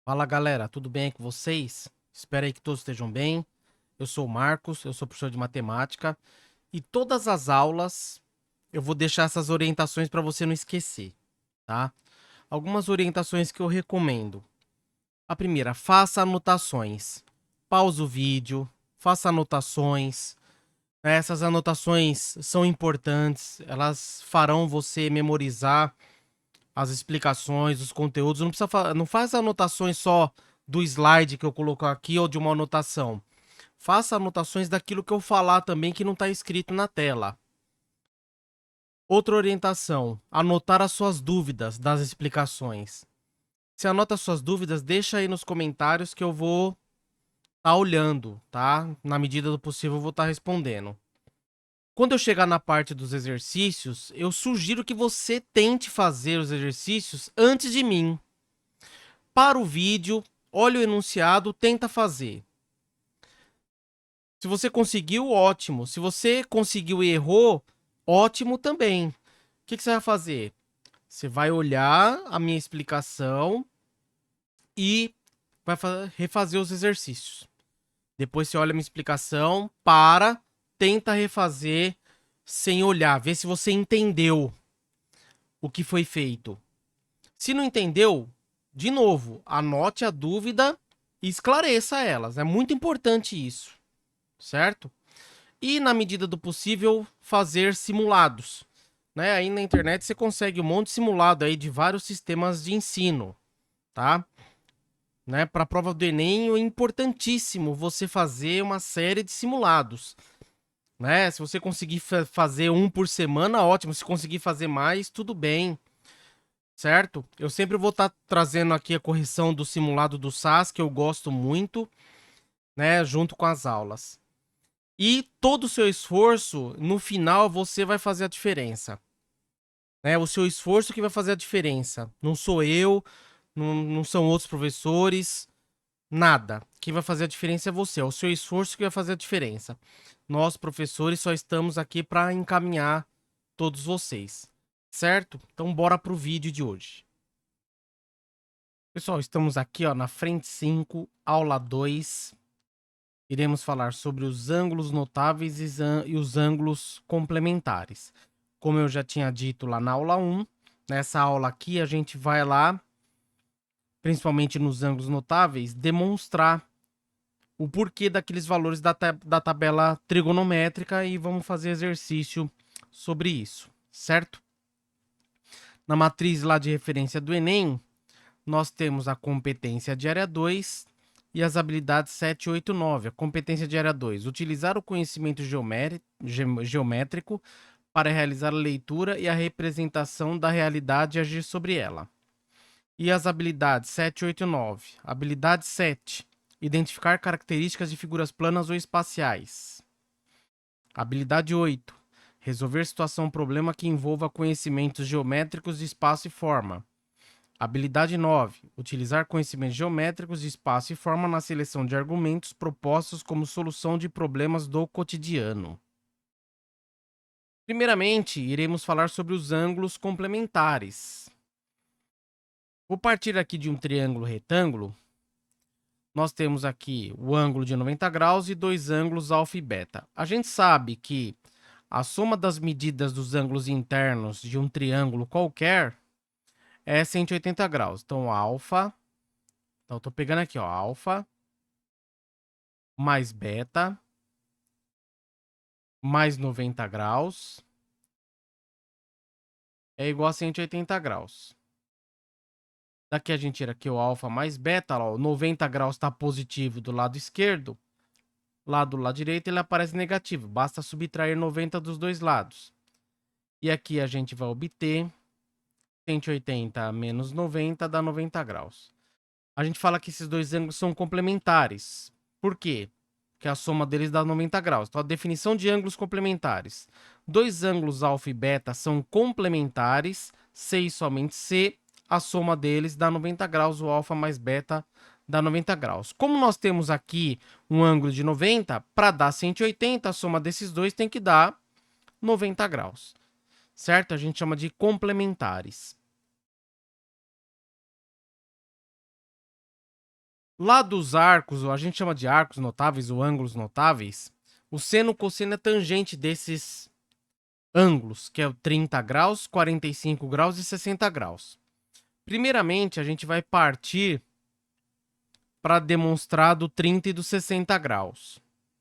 Fala galera, tudo bem aí com vocês? Espero aí que todos estejam bem. Eu sou o Marcos, eu sou professor de matemática e todas as aulas eu vou deixar essas orientações para você não esquecer, tá? Algumas orientações que eu recomendo. A primeira, faça anotações. Pausa o vídeo, faça anotações. Essas anotações são importantes, elas farão você memorizar as explicações, os conteúdos. Não precisa não faz anotações só do slide que eu coloco aqui ou de uma anotação. Faça anotações daquilo que eu falar também que não está escrito na tela. Outra orientação: anotar as suas dúvidas das explicações. Se anota as suas dúvidas, deixa aí nos comentários que eu vou estar olhando, tá? Na medida do possível, eu vou estar respondendo. Quando eu chegar na parte dos exercícios, eu sugiro que você tente fazer os exercícios antes de mim. Para o vídeo, olha o enunciado, tenta fazer. Se você conseguiu, ótimo. Se você conseguiu e errou, ótimo também. O que você vai fazer? Você vai olhar a minha explicação e vai refazer os exercícios. Depois você olha a minha explicação, tenta refazer sem olhar, vê se você entendeu o que foi feito. Se não entendeu, de novo, anote a dúvida e esclareça elas. É muito importante isso, certo? E, na medida do possível, fazer simulados. Né? Aí na internet você consegue um monte de simulado aí de vários sistemas de ensino, tá? Né? Para a prova do Enem é importantíssimo você fazer uma série de simulados. Né? Se você conseguir fazer um por semana, ótimo. Se conseguir fazer mais, tudo bem. Certo? Eu sempre vou estar trazendo aqui a correção do simulado do SAS, que eu gosto muito, né, junto com as aulas. E todo o seu esforço, no final, você vai fazer a diferença. Né? O seu esforço que vai fazer a diferença. Não sou eu, não são outros professores, nada. Quem vai fazer a diferença é você, é o seu esforço que vai fazer a diferença. Nós, professores, só estamos aqui para encaminhar todos vocês. Certo? Então, bora pro vídeo de hoje. Pessoal, estamos aqui ó, na frente 5, aula 2. Iremos falar sobre os ângulos notáveis e os ângulos complementares. Como eu já tinha dito lá na aula 1, nessa aula aqui a gente vai lá, principalmente nos ângulos notáveis, demonstrar o porquê daqueles valores da tabela trigonométrica e vamos fazer exercício sobre isso, certo? Na matriz lá de referência do Enem, nós temos a competência de área 2 e as habilidades 7, 8, 9. A competência de área 2, utilizar o conhecimento geométrico para realizar a leitura e a representação da realidade e agir sobre ela. E as habilidades 7, 8 e 9. Habilidade 7, identificar características de figuras planas ou espaciais. Habilidade 8, resolver situação ou problema que envolva conhecimentos geométricos de espaço e forma. Habilidade 9. Utilizar conhecimentos geométricos de espaço e forma na seleção de argumentos propostos como solução de problemas do cotidiano. Primeiramente, iremos falar sobre os ângulos complementares. Vou partir aqui de um triângulo retângulo. Nós temos aqui o ângulo de 90 graus e dois ângulos alfa e beta. A gente sabe que a soma das medidas dos ângulos internos de um triângulo qualquer é 180 graus. Então, alfa. Então, estou pegando aqui, ó, alfa mais beta mais 90 graus é igual a 180 graus. Daqui a gente tira aqui o alfa mais beta, ó, 90 graus está positivo do lado esquerdo, lá do lado direito ele aparece negativo, basta subtrair 90 dos dois lados. E aqui a gente vai obter 180 menos 90 dá 90 graus. A gente fala que esses dois ângulos são complementares. Por quê? Porque a soma deles dá 90 graus. Então, a definição de ângulos complementares. Dois ângulos alfa e beta são complementares, C e somente C. A soma deles dá 90 graus, o alfa mais beta dá 90 graus. Como nós temos aqui um ângulo de 90, para dar 180, a soma desses dois tem que dar 90 graus. Certo? A gente chama de complementares. Lá dos arcos, a gente chama de arcos notáveis ou ângulos notáveis, o seno, cosseno é tangente desses ângulos, que é o 30 graus, 45 graus e 60 graus. Primeiramente, a gente vai partir para demonstrar do 30 e do 60 graus,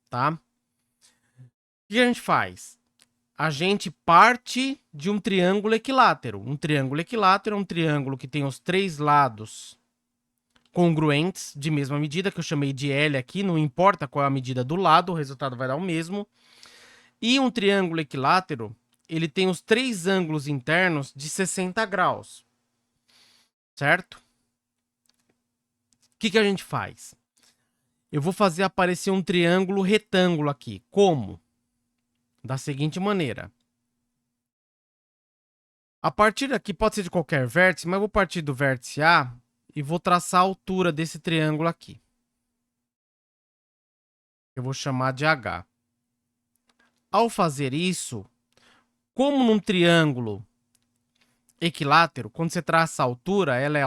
tá? O que a gente faz? A gente parte de um triângulo equilátero. Um triângulo equilátero é um triângulo que tem os três lados congruentes de mesma medida, que eu chamei de L aqui, não importa qual é a medida do lado, o resultado vai dar o mesmo. E um triângulo equilátero, ele tem os três ângulos internos de 60 graus, certo? O que a gente faz? Eu vou fazer aparecer um triângulo retângulo aqui. Como? Da seguinte maneira. A partir daqui, pode ser de qualquer vértice, mas eu vou partir do vértice A e vou traçar a altura desse triângulo aqui. Eu vou chamar de H. Ao fazer isso, como num triângulo equilátero, quando você traça a altura, ela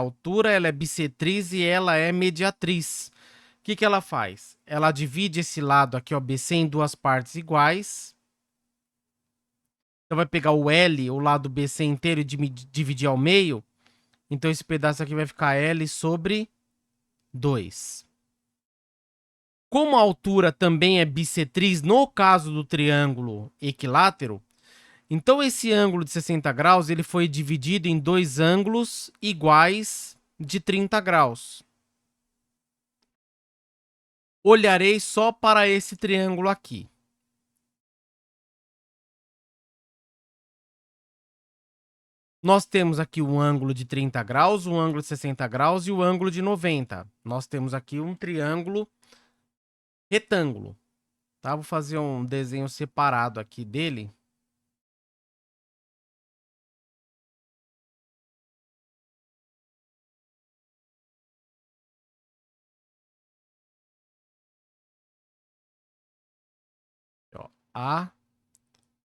é bissetriz e ela é mediatriz. O que ela faz? Ela divide esse lado aqui, ó, BC, em duas partes iguais. Então vai pegar o L, o lado BC inteiro, e dividir ao meio. Então esse pedaço aqui vai ficar L sobre 2. Como a altura também é bissetriz no caso do triângulo equilátero, então esse ângulo de 60 graus ele foi dividido em dois ângulos iguais de 30 graus. Olharei só para esse triângulo aqui. Nós temos aqui um ângulo de 30 graus, um ângulo de 60 graus e o ângulo de 90. Nós temos aqui um triângulo retângulo. Tá? Vou fazer um desenho separado aqui dele. Ó, A,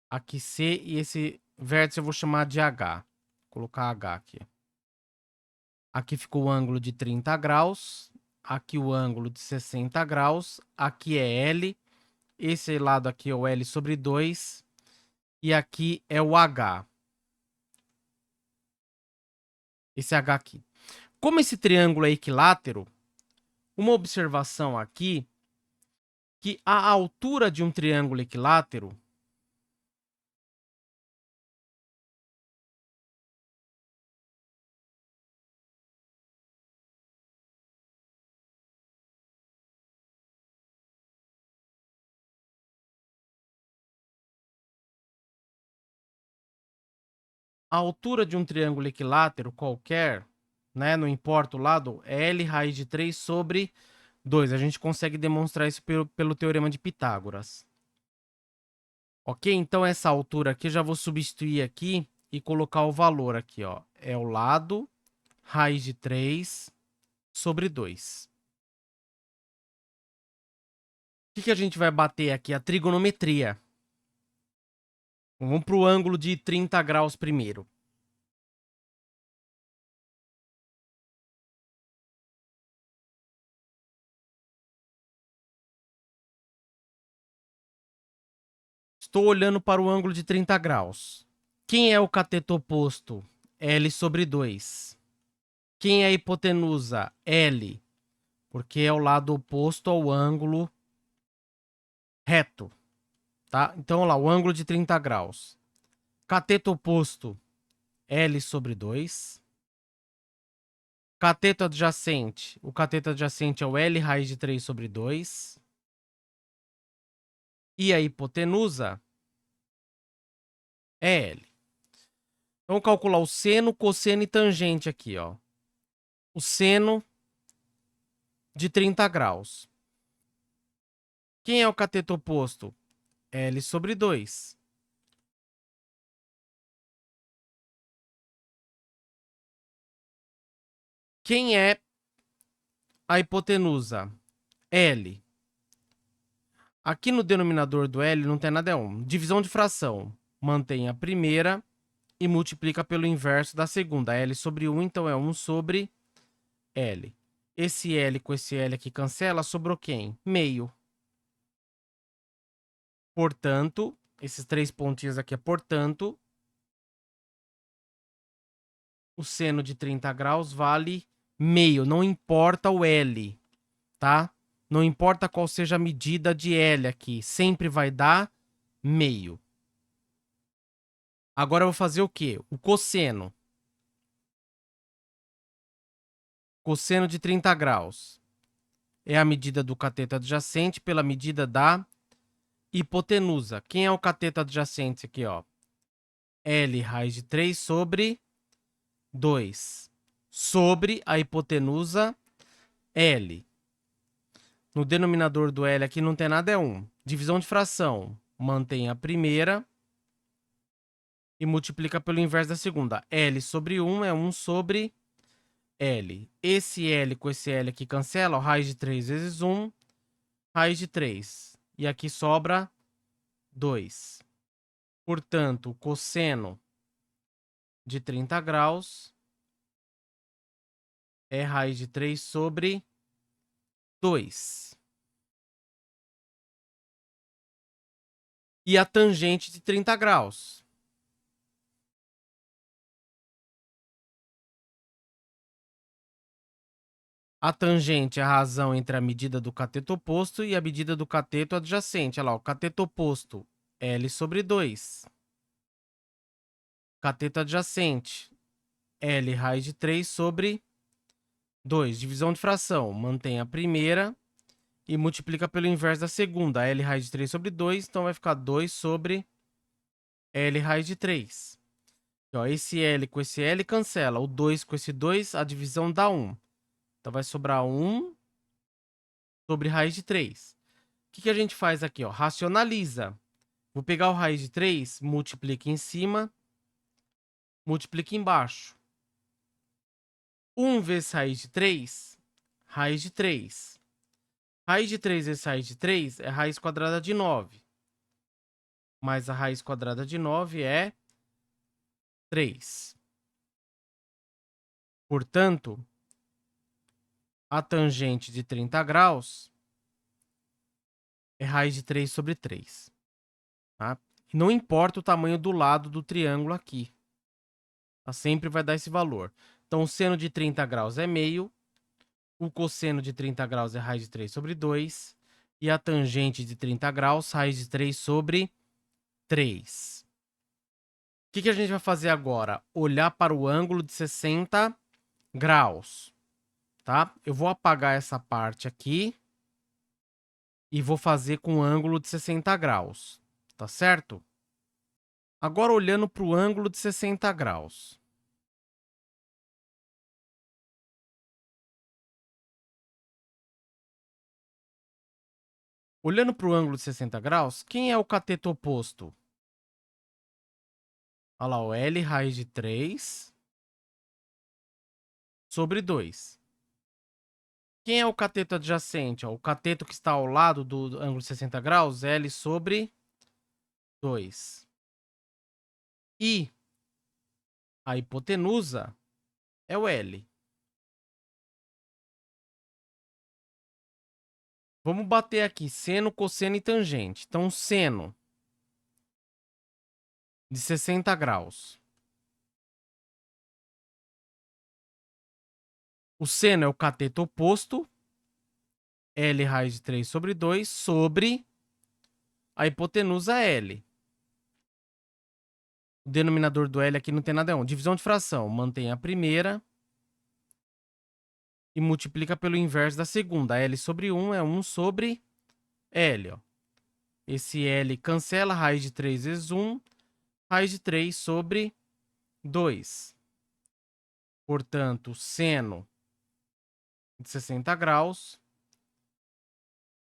aqui C e esse vértice eu vou chamar de H. Vou colocar H aqui. Aqui ficou o ângulo de 30 graus. Aqui o ângulo de 60 graus. Aqui é L. Esse lado aqui é o L sobre 2. E aqui é o H. Esse H aqui. Como esse triângulo é equilátero, uma observação aqui, que a altura de um triângulo equilátero a altura de um triângulo equilátero qualquer, né, não importa o lado, é L raiz de 3 sobre 2. A gente consegue demonstrar isso pelo teorema de Pitágoras. Ok? Então essa altura aqui eu já vou substituir aqui e colocar o valor aqui, ó. É o lado raiz de 3 sobre 2. O que a gente vai bater aqui? A trigonometria. Vamos para o ângulo de 30 graus primeiro. Estou olhando para o ângulo de 30 graus. Quem é o cateto oposto? L sobre 2. Quem é a hipotenusa? L, porque é o lado oposto ao ângulo reto. Tá? Então, lá, o ângulo de 30 graus. Cateto oposto, L sobre 2. Cateto adjacente. O cateto adjacente é o L raiz de 3 sobre 2. E a hipotenusa é L. Vamos calcular o seno, cosseno e tangente aqui, ó. O seno de 30 graus. Quem é o cateto oposto? L sobre 2. Quem é a hipotenusa? L. Aqui no denominador do L não tem nada, é 1. Divisão de fração. Mantém a primeira e multiplica pelo inverso da segunda. L sobre 1, então é 1 sobre L. Esse L com esse L aqui cancela, sobrou quem? Meio. Portanto, esses 3 pontinhos aqui é portanto, o seno de 30 graus vale meio, não importa o L, tá? Não importa qual seja a medida de L aqui, sempre vai dar meio. Agora eu vou fazer o quê? O cosseno. Cosseno de 30 graus é a medida do cateto adjacente pela medida da hipotenusa. Quem é o cateto adjacente aqui, ó? L raiz de 3 sobre 2. Sobre a hipotenusa L. No denominador do L aqui não tem nada, é 1. Divisão de fração. Mantém a primeira e multiplica pelo inverso da segunda. L sobre 1 é 1 sobre L. Esse L com esse L aqui cancela, ó, raiz de 3 vezes 1, raiz de 3. E aqui sobra 2. Portanto, o cosseno de 30 graus é raiz de 3 sobre 2. E a tangente de 30 graus? A tangente é a razão entre a medida do cateto oposto e a medida do cateto adjacente. Olha lá, o cateto oposto, L sobre 2. Cateto adjacente, L raiz de 3 sobre 2. Divisão de fração, mantém a primeira e multiplica pelo inverso da segunda. L raiz de 3 sobre 2, então vai ficar 2 sobre L raiz de 3. E, ó, esse L com esse L cancela. O 2 com esse 2, a divisão dá 1. Então vai sobrar 1 sobre raiz de 3. O que a gente faz aqui? Ó? Racionaliza. Vou pegar o raiz de 3, multiplica em cima, multiplica embaixo. 1 vezes raiz de 3, raiz de 3. Raiz de 3 vezes raiz de 3 é raiz quadrada de 9. Mas a raiz quadrada de 9 é 3. Portanto, a tangente de 30 graus é raiz de 3 sobre 3. Tá? Não importa o tamanho do lado do triângulo aqui. Tá? Sempre vai dar esse valor. Então, o seno de 30 graus é meio. O cosseno de 30 graus é raiz de 3 sobre 2. E a tangente de 30 graus, raiz de 3 sobre 3. O que a gente vai fazer agora? Olhar para o ângulo de 60 graus. Tá? Eu vou apagar essa parte aqui. E vou fazer com ângulo de 60 graus. Tá certo? Agora olhando para o ângulo de 60 graus. Olhando para o ângulo de 60 graus, quem é o cateto oposto? Olha lá, o L raiz de 3 sobre 2. Quem é o cateto adjacente? Ó, o cateto que está ao lado do ângulo de 60 graus, L sobre 2. E a hipotenusa é o L. Vamos bater aqui seno, cosseno e tangente. Então, seno de 60 graus. O seno é o cateto oposto, L raiz de 3 sobre 2, sobre a hipotenusa L. O denominador do L aqui não tem nada, é 1. Divisão de fração, mantém a primeira e multiplica pelo inverso da segunda. L sobre 1 é 1 sobre L. Ó. Esse L cancela, raiz de 3 vezes 1, raiz de 3 sobre 2. Portanto, seno de 60 graus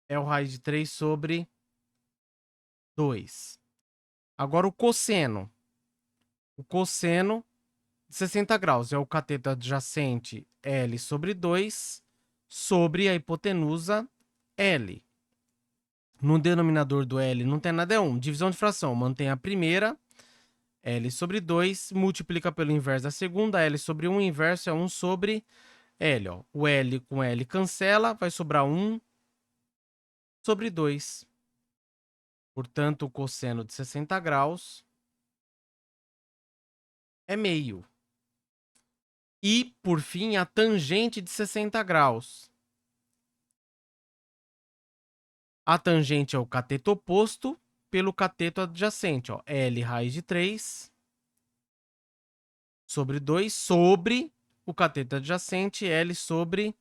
é o raiz de 3 sobre 2. Agora o cosseno. O cosseno de 60 graus é o cateto adjacente L sobre 2 sobre a hipotenusa L. No denominador do L não tem nada, é 1. Divisão de fração, mantém a primeira, L sobre 2, multiplica pelo inverso da segunda, L sobre 1, inverso é 1 sobre L, ó. O L com L cancela, vai sobrar 1 sobre 2. Portanto, o cosseno de 60 graus é meio. E, por fim, a tangente de 60 graus. A tangente é o cateto oposto pelo cateto adjacente, ó. L raiz de 3 sobre 2 sobre o cateto adjacente, L sobre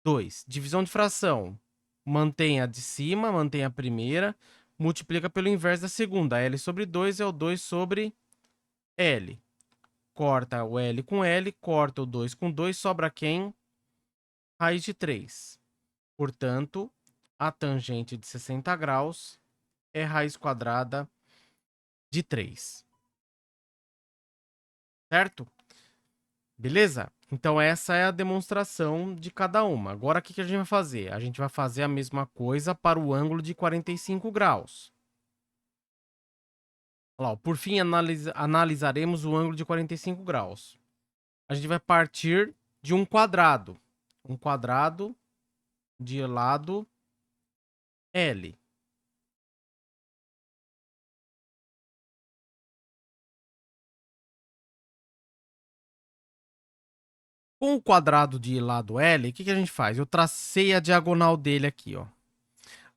2. Divisão de fração. Mantém a de cima, mantém a primeira, multiplica pelo inverso da segunda. L sobre 2 é o 2 sobre L. Corta o L com L, corta o 2 com 2, sobra quem? Raiz de 3. Portanto, a tangente de 60 graus é raiz quadrada de 3. Certo? Beleza? Então essa é a demonstração de cada uma. Agora o que a gente vai fazer? A gente vai fazer a mesma coisa para o ângulo de 45 graus. Olha lá, por fim, analisaremos o ângulo de 45 graus. A gente vai partir de um quadrado. Um quadrado de lado L. Com o quadrado de lado L, o que a gente faz? Eu tracei a diagonal dele aqui, ó.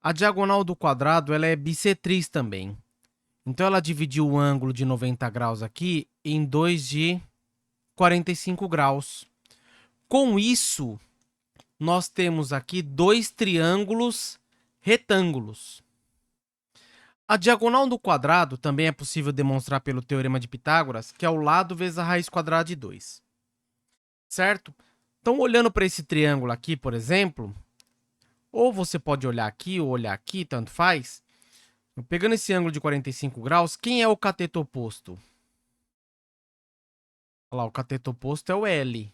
A diagonal do quadrado ela é bissetriz também. Então ela dividiu o ângulo de 90 graus aqui em dois de 45 graus. Com isso, nós temos aqui dois triângulos retângulos. A diagonal do quadrado também é possível demonstrar pelo teorema de Pitágoras, que é o lado vezes a raiz quadrada de 2. Certo? Então, olhando para esse triângulo aqui, por exemplo, ou você pode olhar aqui ou olhar aqui, tanto faz. Pegando esse ângulo de 45 graus, quem é o cateto oposto? Olha lá, o cateto oposto é o L.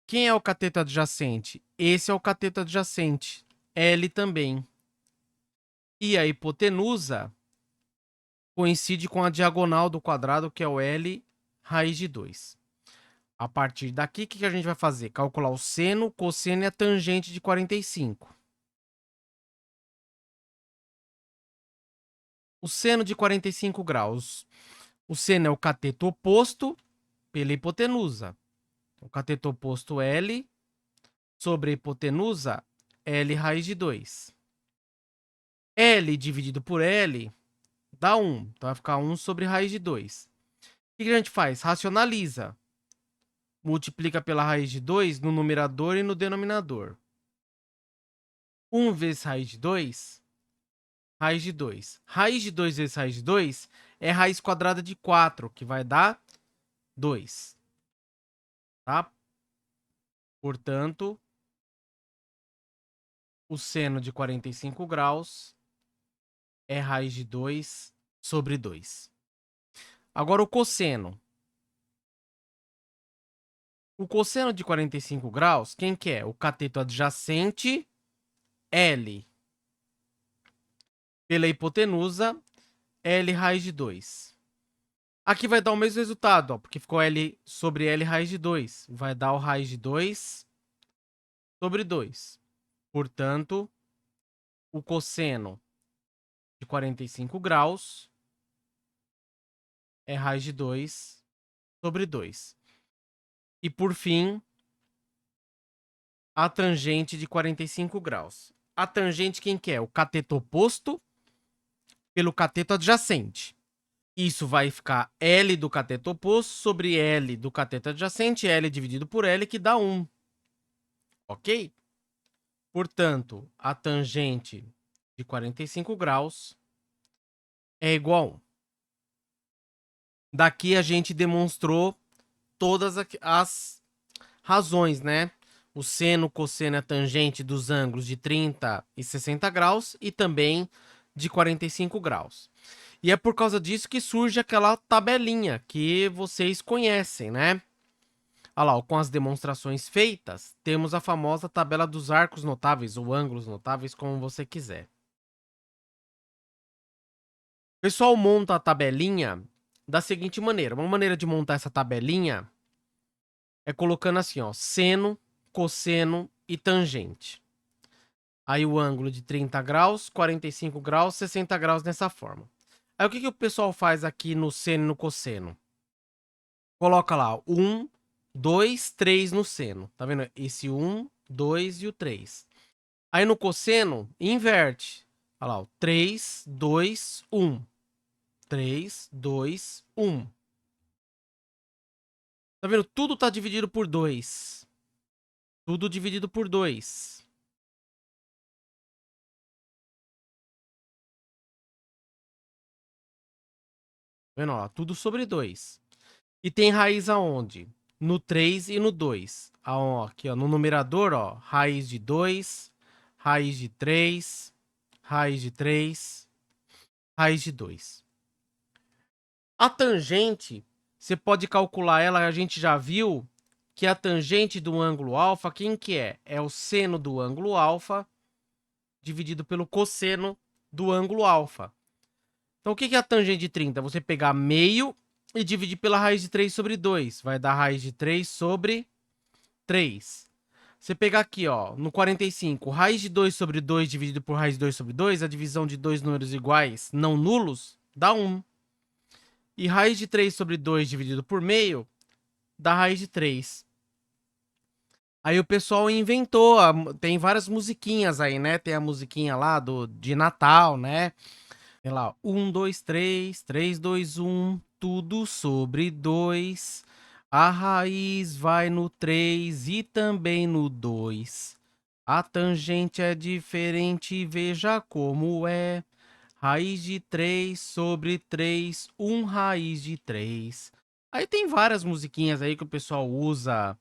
Quem é o cateto adjacente? Esse é o cateto adjacente. L também. E a hipotenusa coincide com a diagonal do quadrado, que é o L raiz de 2. A partir daqui, o que a gente vai fazer? Calcular o seno, cosseno e a tangente de 45. O seno de 45 graus. O seno é o cateto oposto pela hipotenusa. O cateto oposto L sobre a hipotenusa, L raiz de 2. L dividido por L dá 1. Então vai ficar 1 sobre raiz de 2. O que a gente faz? Racionaliza. Multiplica pela raiz de 2 no numerador e no denominador. 1 vezes raiz de 2, raiz de 2. Raiz de 2 vezes raiz de 2 é raiz quadrada de 4, que vai dar 2. Tá? Portanto, o seno de 45 graus é raiz de 2 sobre 2. Agora o cosseno. O cosseno de 45 graus, quem que é? O cateto adjacente L. Pela hipotenusa, L raiz de 2. Aqui vai dar o mesmo resultado, ó, porque ficou L sobre L raiz de 2. Vai dar o raiz de 2 sobre 2. Portanto, o cosseno de 45 graus é raiz de 2 sobre 2. E, por fim, a tangente de 45 graus. A tangente quem que é? O cateto oposto pelo cateto adjacente. Isso vai ficar L do cateto oposto sobre L do cateto adjacente, L dividido por L, que dá 1. Ok? Portanto, a tangente de 45 graus é igual a 1. Daqui a gente demonstrou todas as razões, né? O seno, cosseno e a tangente dos ângulos de 30 e 60 graus e também de 45 graus. E é por causa disso que surge aquela tabelinha que vocês conhecem, né? Olha lá, com as demonstrações feitas, temos a famosa tabela dos arcos notáveis ou ângulos notáveis, como você quiser. O pessoal monta a tabelinha da seguinte maneira. Uma maneira de montar essa tabelinha é colocando assim, ó, seno, cosseno e tangente. Aí o ângulo de 30 graus, 45 graus, 60 graus nessa forma. Aí o que o pessoal faz aqui no seno e no cosseno? Coloca lá 1, 2, 3 no seno. Tá vendo? Esse 1, 2 e o 3. Aí no cosseno, inverte. Olha lá, ó, 3, 2, 1. 3, 2, 1. Tá vendo? Tudo tá dividido por 2. Tudo dividido por 2. Tá vendo? Ó, tudo sobre 2. E tem raiz aonde? No 3 e no 2. Aqui, ó, no numerador, ó, raiz de 2, raiz de 3, raiz de 3, raiz de 2. A tangente, você pode calcular ela, a gente já viu que a tangente do ângulo alfa, quem que é? É o seno do ângulo alfa dividido pelo cosseno do ângulo alfa. Então, o que é a tangente de 30? Você pegar meio e dividir pela raiz de 3 sobre 2. Vai dar raiz de 3 sobre 3. Você pegar aqui, ó, no 45, raiz de 2 sobre 2 dividido por raiz de 2 sobre 2, a divisão de dois números iguais não nulos, dá 1. E raiz de 3 sobre 2 dividido por meio, dá raiz de 3. Aí o pessoal inventou, tem várias musiquinhas aí, né? Tem a musiquinha lá de Natal, né? Tem lá, 1, 2, 3, 3, 2, 1, tudo sobre 2. A raiz vai no 3 e também no 2. A tangente é diferente, veja como é. Raiz de 3 sobre 3, 1 raiz de 3. Aí tem várias musiquinhas aí que o pessoal usa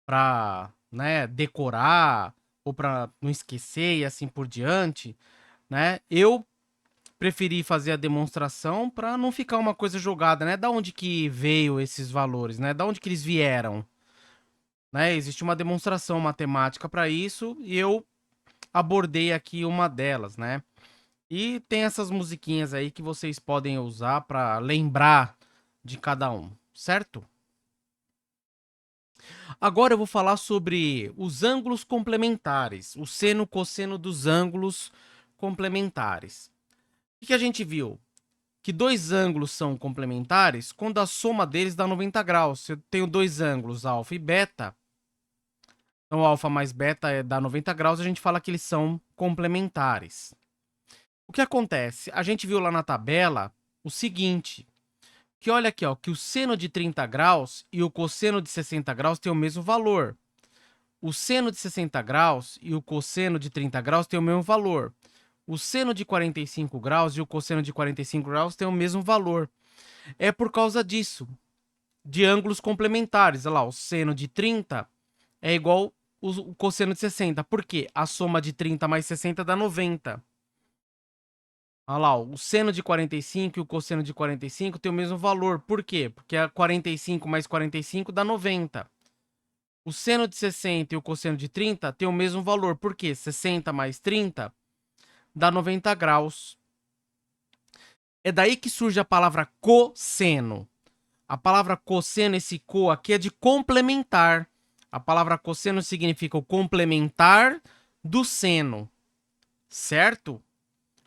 pra, né, decorar ou pra não esquecer e assim por diante, né? Eu preferi fazer a demonstração para não ficar uma coisa jogada, né? Da onde que veio esses valores, né? Da onde que eles vieram, né? Existe uma demonstração matemática para isso e eu abordei aqui uma delas, né? E tem essas musiquinhas aí que vocês podem usar para lembrar de cada um, certo? Agora eu vou falar sobre os ângulos complementares, o seno e cosseno dos ângulos complementares. O que a gente viu? Que dois ângulos são complementares quando a soma deles dá 90 graus. Se eu tenho dois ângulos, alfa e beta, então alfa mais beta dá 90 graus, a gente fala que eles são complementares. O que acontece? A gente viu lá na tabela o seguinte, que olha aqui, ó, que o seno de 30 graus e o cosseno de 60 graus têm o mesmo valor. O seno de 60 graus e o cosseno de 30 graus têm o mesmo valor. O seno de 45 graus e o cosseno de 45 graus têm o mesmo valor. É por causa disso, de ângulos complementares. Olha lá, o seno de 30 é igual o cosseno de 60. Por quê? A soma de 30 mais 60 dá 90. Olha lá, o seno de 45 e o cosseno de 45 tem o mesmo valor. Por quê? Porque a 45 mais 45 dá 90. O seno de 60 e o cosseno de 30 tem o mesmo valor. Por quê? 60 mais 30 dá 90 graus. É daí que surge a palavra cosseno. A palavra cosseno, esse co aqui é de complementar. A palavra cosseno significa o complementar do seno, certo?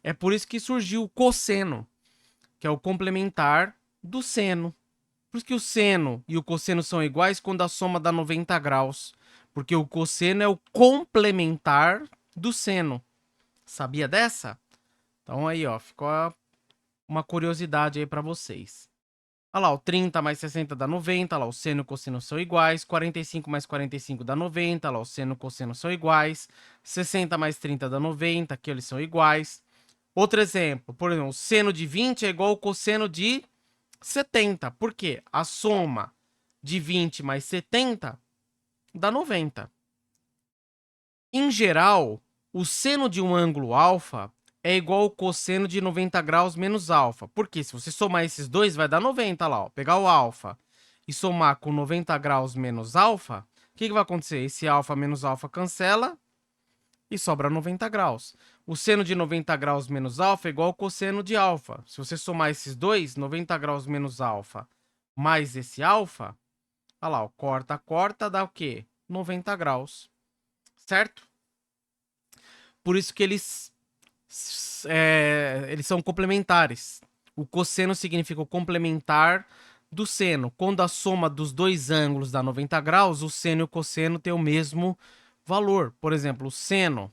É por isso que surgiu o cosseno, que é o complementar do seno. Por isso que o seno e o cosseno são iguais quando a soma dá 90 graus. Porque o cosseno é o complementar do seno. Sabia dessa? Então aí, ó, ficou uma curiosidade aí para vocês. Olha lá, o 30 mais 60 dá 90, olha lá, o seno e o cosseno são iguais, 45 mais 45 dá 90, olha lá, o seno e o cosseno são iguais, 60 mais 30 dá 90, aqui eles são iguais. Outro exemplo, por exemplo, o seno de 20 é igual ao cosseno de 70, por quê? A soma de 20 mais 70 dá 90. Em geral, o seno de um ângulo alfa é igual ao cosseno de 90 graus menos alfa. Porque se você somar esses dois, vai dar 90 lá, ó. Pegar o alfa e somar com 90 graus menos alfa, o que vai acontecer? Esse alfa menos alfa cancela e sobra 90 graus. O seno de 90 graus menos alfa é igual ao cosseno de alfa. Se você somar esses dois, 90 graus menos alfa mais esse alfa, Olha lá, ó, corta, corta, dá o quê? 90 graus, certo? Por isso que eles são complementares. O cosseno significa o complementar do seno. Quando a soma dos dois ângulos dá 90 graus, o seno e o cosseno têm o mesmo valor. Por exemplo, o seno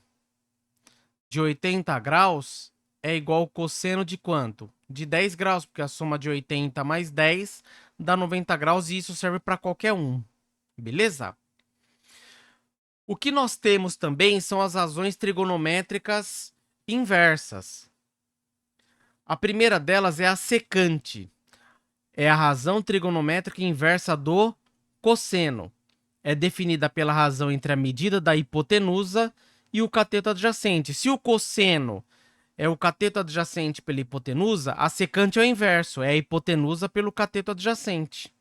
de 80 graus é igual ao cosseno de quanto? De 10 graus, porque a soma de 80 mais 10 dá 90 graus e isso serve para qualquer um. Beleza? O que nós temos também são as razões trigonométricas inversas. A primeira delas é a secante. É a razão trigonométrica inversa do cosseno. É definida pela razão entre a medida da hipotenusa e o cateto adjacente. Se o cosseno é o cateto adjacente pela hipotenusa, a secante é o inverso, é a hipotenusa pelo cateto adjacente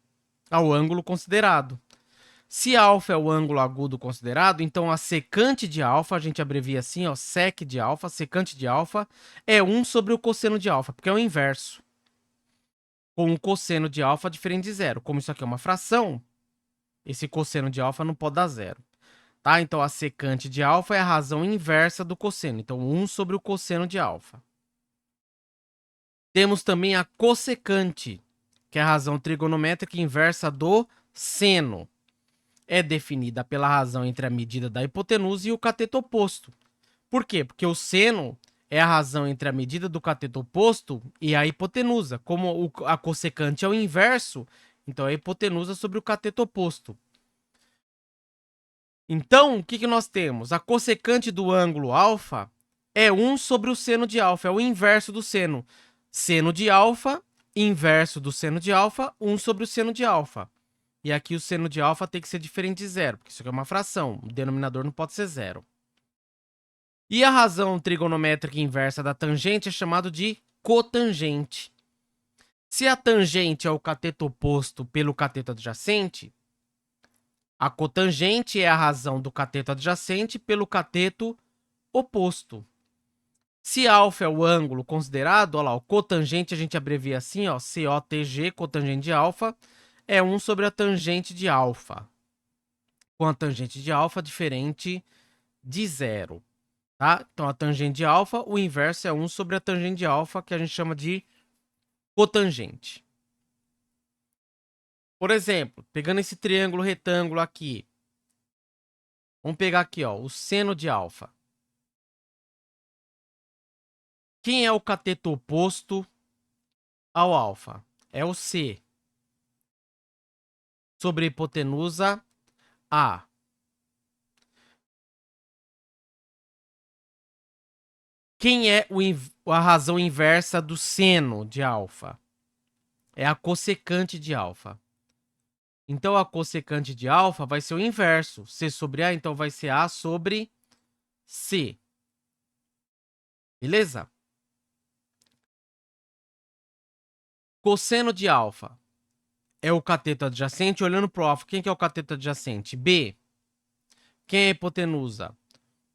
ao ângulo considerado. Se alfa é o ângulo agudo considerado, então a secante de alfa, a gente abrevia assim, ó, sec de alfa, secante de alfa, é 1 sobre o cosseno de alfa, porque é o inverso. Com o cosseno de alfa diferente de zero. Como isso aqui é uma fração, esse cosseno de alfa não pode dar zero. Tá? Então a secante de alfa é a razão inversa do cosseno. Então 1 sobre o cosseno de alfa. Temos também a cossecante, que é a razão trigonométrica inversa do seno. É definida pela razão entre a medida da hipotenusa e o cateto oposto. Por quê? Porque o seno é a razão entre a medida do cateto oposto e a hipotenusa. Como a cossecante é o inverso, então é a hipotenusa sobre o cateto oposto. Então, o que nós temos? A cossecante do ângulo alfa é 1 sobre o seno de alfa, é o inverso do seno. Seno de alfa, inverso do seno de alfa, 1 sobre o seno de alfa. E aqui o seno de alfa tem que ser diferente de zero, porque isso aqui é uma fração. O denominador não pode ser zero. E a razão trigonométrica inversa da tangente é chamado de cotangente. Se a tangente é o cateto oposto pelo cateto adjacente, a cotangente é a razão do cateto adjacente pelo cateto oposto. Se alfa é o ângulo considerado, olha lá, o cotangente a gente abrevia assim, ó, COTG, cotangente de alfa, é 1 sobre a tangente de alfa. Com a tangente de alfa diferente de zero. Tá? Então, a tangente de alfa, o inverso é 1 sobre a tangente de alfa, que a gente chama de cotangente. Por exemplo, pegando esse triângulo retângulo aqui, vamos pegar aqui, ó, o seno de alfa. Quem é o cateto oposto ao alfa? É o C. Sobre a hipotenusa A. Quem é a razão inversa do seno de alfa? É a cossecante de alfa. Então, a cossecante de alfa vai ser o inverso. C sobre A, então vai ser A sobre C. Beleza? Cosseno de alfa é o cateto adjacente. Olhando para o alfa, quem que é o cateto adjacente? B. Quem é a hipotenusa?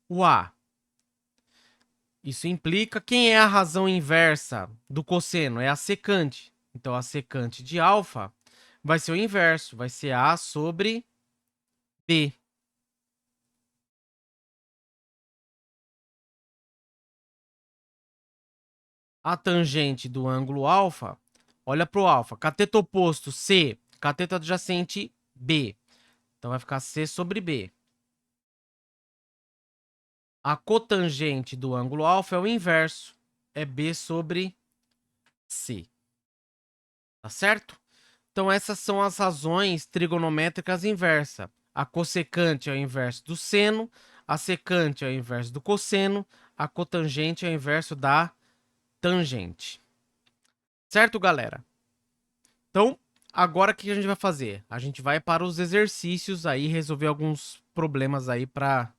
O A. Isso implica quem é a razão inversa do cosseno? É a secante. Então, a secante de alfa vai ser o inverso. Vai ser A sobre B. A tangente do ângulo alfa, olha para o alfa. Cateto oposto C, cateto adjacente B. Então, vai ficar C sobre B. A cotangente do ângulo alfa é o inverso. É B sobre C. Tá certo? Então, essas são as razões trigonométricas inversas. A cossecante é o inverso do seno, a secante é o inverso do cosseno, a cotangente é o inverso da tangente. Certo, galera? Então, agora o que a gente vai fazer? A gente vai para os exercícios aí, resolver alguns problemas aí para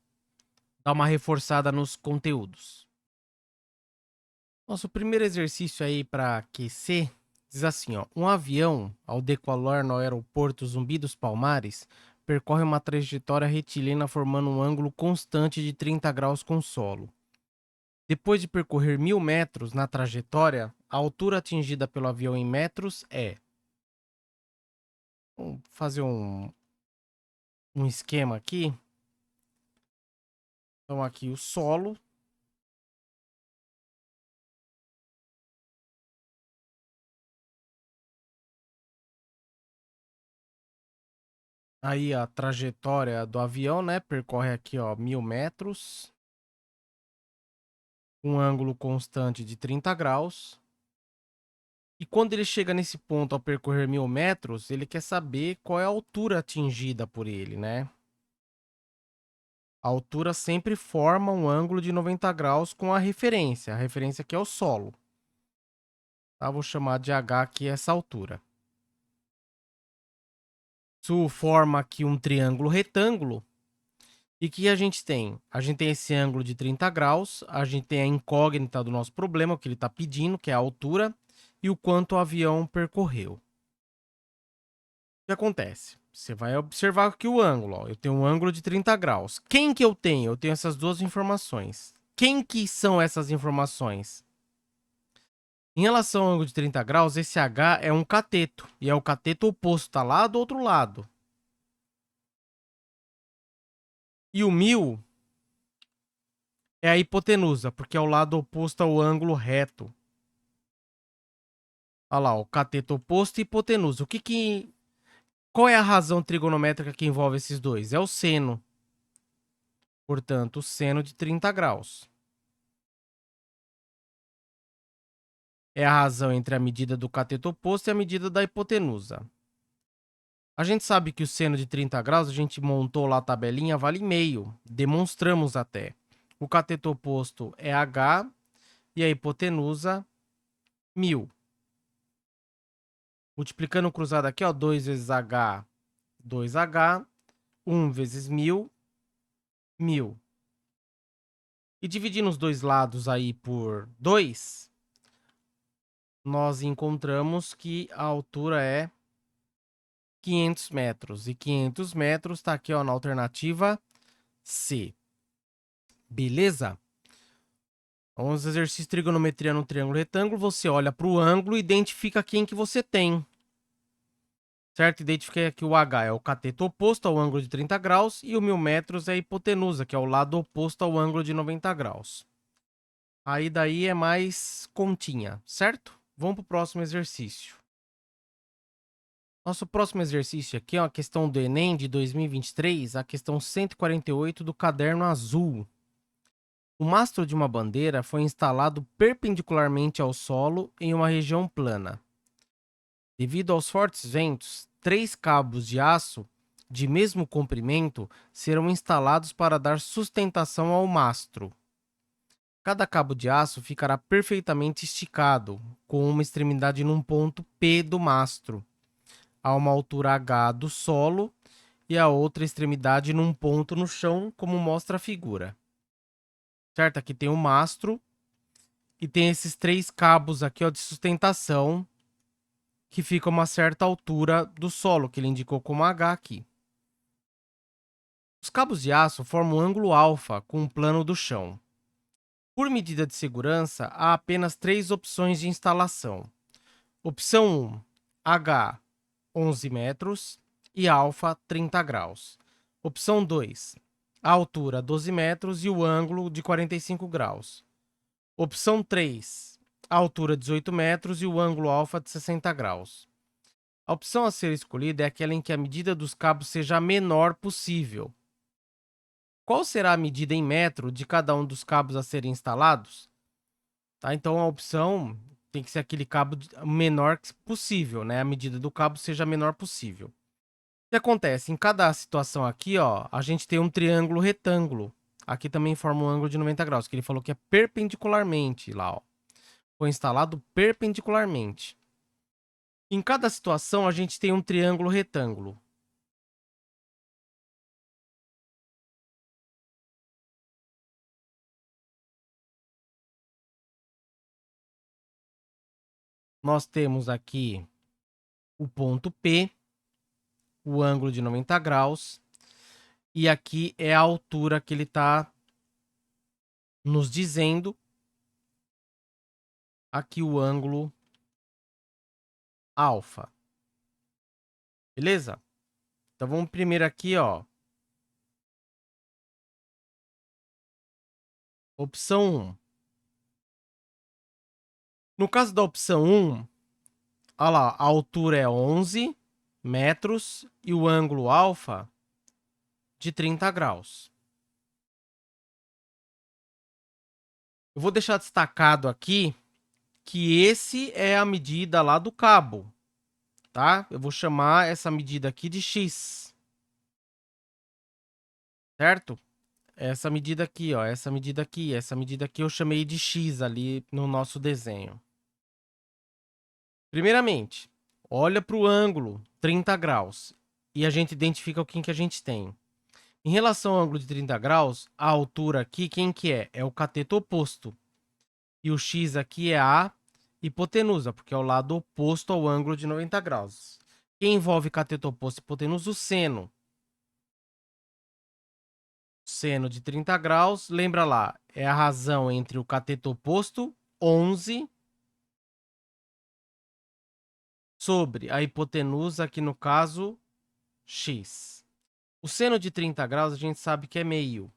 dar uma reforçada nos conteúdos. Nosso primeiro exercício aí para aquecer diz assim, ó: um avião, ao decolar no aeroporto Zumbi dos Palmares, percorre uma trajetória retilínea formando um ângulo constante de 30 graus com o solo. Depois de percorrer 1000 metros na trajetória, a altura atingida pelo avião em metros é... Vamos fazer um esquema aqui. Então, aqui o solo. Aí a trajetória do avião, né? Percorre aqui, ó, 1.000 metros. Um ângulo constante de 30 graus. E quando ele chega nesse ponto ao percorrer 1.000 metros, ele quer saber qual é a altura atingida por ele, né? A altura sempre forma um ângulo de 90 graus com a referência. A referência aqui é o solo. Tá? Vou chamar de H aqui essa altura. Isso forma aqui um triângulo retângulo. E o que a gente tem? A gente tem esse ângulo de 30 graus, a gente tem a incógnita do nosso problema, o que ele está pedindo, que é a altura, e o quanto o avião percorreu. O que acontece? Você vai observar aqui o ângulo. Ó. Eu tenho um ângulo de 30 graus. Quem que eu tenho? Eu tenho essas duas informações. Quem que são essas informações? Em relação ao ângulo de 30 graus, esse H é um cateto. E é o cateto oposto, está lá do outro lado. E o 1.000 é a hipotenusa, porque é o lado oposto ao ângulo reto. Olha lá, o cateto oposto e hipotenusa. Qual é a razão trigonométrica que envolve esses dois? É o seno. Portanto, o seno de 30 graus. É a razão entre a medida do cateto oposto e a medida da hipotenusa. A gente sabe que o seno de 30 graus, a gente montou lá a tabelinha, vale meio. Demonstramos até. O cateto oposto é H e a hipotenusa, 1.000. Multiplicando o cruzado aqui, ó, 2 vezes H, 2H. 1 vezes 1.000, 1.000. E dividindo os dois lados aí por 2, nós encontramos que a altura é 500 metros. E 500 metros está aqui ó, na alternativa C. Beleza? Vamos exercício de trigonometria no triângulo retângulo. Você olha para o ângulo e identifica quem que você tem. Certo? Identifiquei aqui o H é o cateto oposto ao ângulo de 30 graus e o 1.000 metros é a hipotenusa, que é o lado oposto ao ângulo de 90 graus. Aí daí é mais continha, certo? Vamos para o próximo exercício. Nosso próximo exercício aqui é uma questão do Enem de 2023, a questão 148 do caderno azul. O mastro de uma bandeira foi instalado perpendicularmente ao solo em uma região plana. Devido aos fortes ventos, 3 cabos de aço de mesmo comprimento serão instalados para dar sustentação ao mastro. Cada cabo de aço ficará perfeitamente esticado, com uma extremidade num ponto P do mastro, a uma altura H do solo e a outra extremidade num ponto no chão, como mostra a figura. Certo? Aqui tem o mastro e tem esses 3 cabos aqui ó, de sustentação que ficam a uma certa altura do solo, que ele indicou como H aqui. Os cabos de aço formam um ângulo alfa com o plano do chão. Por medida de segurança, há apenas 3 opções de instalação. Opção 1, H, 11 metros e alfa, 30 graus. Opção 2, a altura, 12 metros e o ângulo de 45 graus. Opção 3, a altura, 18 metros e o ângulo alfa de 60 graus. A opção a ser escolhida é aquela em que a medida dos cabos seja a menor possível. Qual será a medida em metro de cada um dos cabos a serem instalados? Tá? Então a opção tem que ser aquele cabo menor possível, né? A medida do cabo seja a menor possível. O que acontece? Em cada situação aqui, ó, a gente tem um triângulo retângulo. Aqui também forma um ângulo de 90 graus, que ele falou que é perpendicularmente lá, ó. Foi instalado perpendicularmente. Em cada situação, a gente tem um triângulo retângulo. Nós temos aqui o ponto P, o ângulo de 90 graus, e aqui é a altura que ele está nos dizendo. Aqui o ângulo alfa. Beleza? Então vamos primeiro aqui, ó. Opção 1. No caso da opção 1, olha lá, a altura é 11 metros e o ângulo alfa de 30 graus. Eu vou deixar destacado aqui que esse é a medida lá do cabo, tá? Eu vou chamar essa medida aqui de X, certo? Essa medida aqui, ó, essa medida aqui eu chamei de X ali no nosso desenho. Primeiramente, olha para o ângulo 30 graus e a gente identifica o que a gente tem. Em relação ao ângulo de 30 graus, a altura aqui, quem que é? É o cateto oposto. E o X aqui é a hipotenusa, porque é o lado oposto ao ângulo de 90 graus. Quem envolve cateto oposto e hipotenusa? O seno. Seno de 30 graus, lembra lá, é a razão entre o cateto oposto, 11, sobre a hipotenusa, aqui no caso, x. O seno de 30 graus a gente sabe que é meio.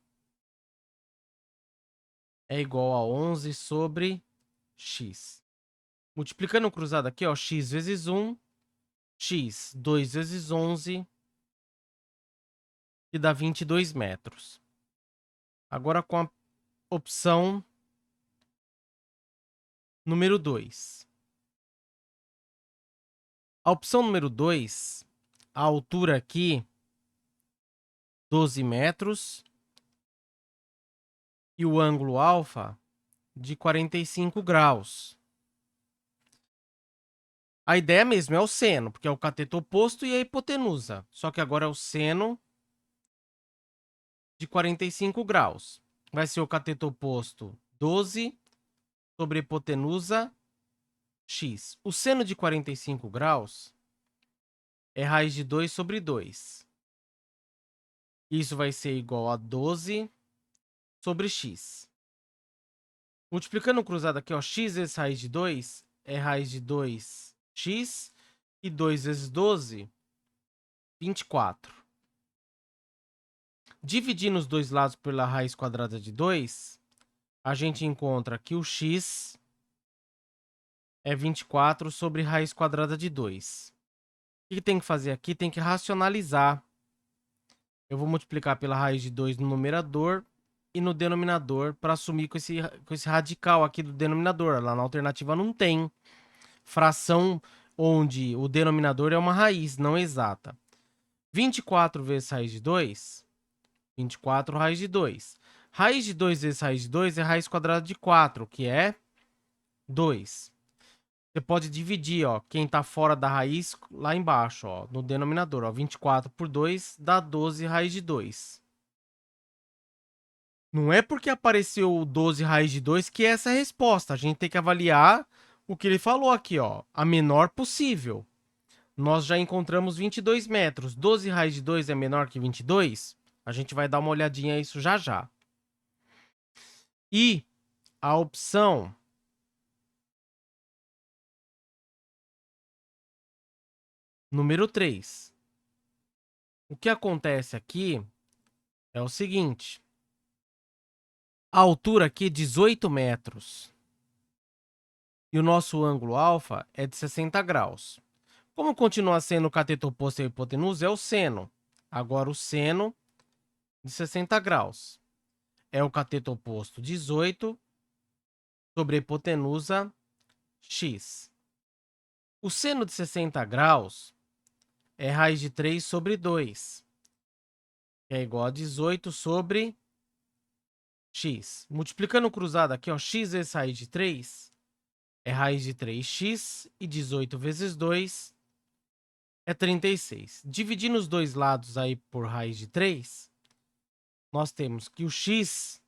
É igual a 11 sobre x. Multiplicando o cruzado aqui, ó, x vezes 1, x, 2 vezes 11, que dá 22 metros. Agora com a opção número 2. A opção número 2, a altura aqui, 12 metros, e o ângulo alfa de 45 graus. A ideia mesmo é o seno, porque é o cateto oposto e a hipotenusa. Só que agora é o seno de 45 graus. Vai ser o cateto oposto 12 sobre a hipotenusa x. O seno de 45 graus é raiz de 2 sobre 2. Isso vai ser igual a 12 sobre x. Multiplicando o cruzado aqui, ó, x vezes raiz de 2 é raiz de 2x e 2 vezes 12, 24. Dividindo os dois lados pela raiz quadrada de 2, a gente encontra que o x é 24 sobre raiz quadrada de 2. O que tem que fazer aqui? Tem que racionalizar. Eu vou multiplicar pela raiz de 2 no numerador e no denominador para assumir com esse radical aqui do denominador. Lá na alternativa não tem fração onde o denominador é uma raiz não exata. 24 vezes raiz de 2, 24 raiz de 2. Raiz de 2 vezes raiz de 2 é raiz quadrada de 4, que é 2. Você pode dividir, ó, quem tá fora da raiz lá embaixo, ó, no denominador, ó, 24 por 2 dá 12 raiz de 2. Não é porque apareceu o 12 raiz de 2 que é essa a resposta. A gente tem que avaliar o que ele falou aqui, ó, a menor possível. Nós já encontramos 22 metros. 12 raiz de 2 é menor que 22? A gente vai dar uma olhadinha a isso já já. E a opção número 3. O que acontece aqui é o seguinte. A altura aqui é 18 metros. E o nosso ângulo alfa é de 60 graus. Como continua sendo o cateto oposto e a hipotenusa, é o seno. Agora o seno de 60 graus. É o cateto oposto 18 sobre a hipotenusa x. O seno de 60 graus é raiz de 3 sobre 2, que é igual a 18 sobre x. Multiplicando o cruzado aqui, ó, x vezes raiz de 3 é raiz de 3x e 18 vezes 2 é 36. Dividindo os dois lados aí por raiz de 3, nós temos que o x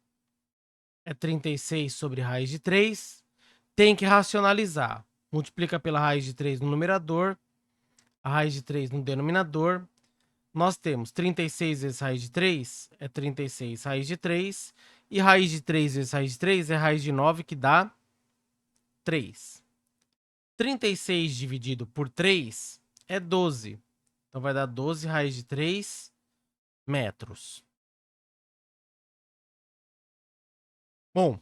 é 36 sobre raiz de 3. Tem que racionalizar. Multiplica pela raiz de 3 no numerador, a raiz de 3 no denominador. Nós temos 36 vezes raiz de 3 é 36 raiz de 3. E raiz de 3 vezes raiz de 3 é raiz de 9, que dá 3. 36 dividido por 3 é 12. Então vai dar 12 raiz de 3 metros. Bom,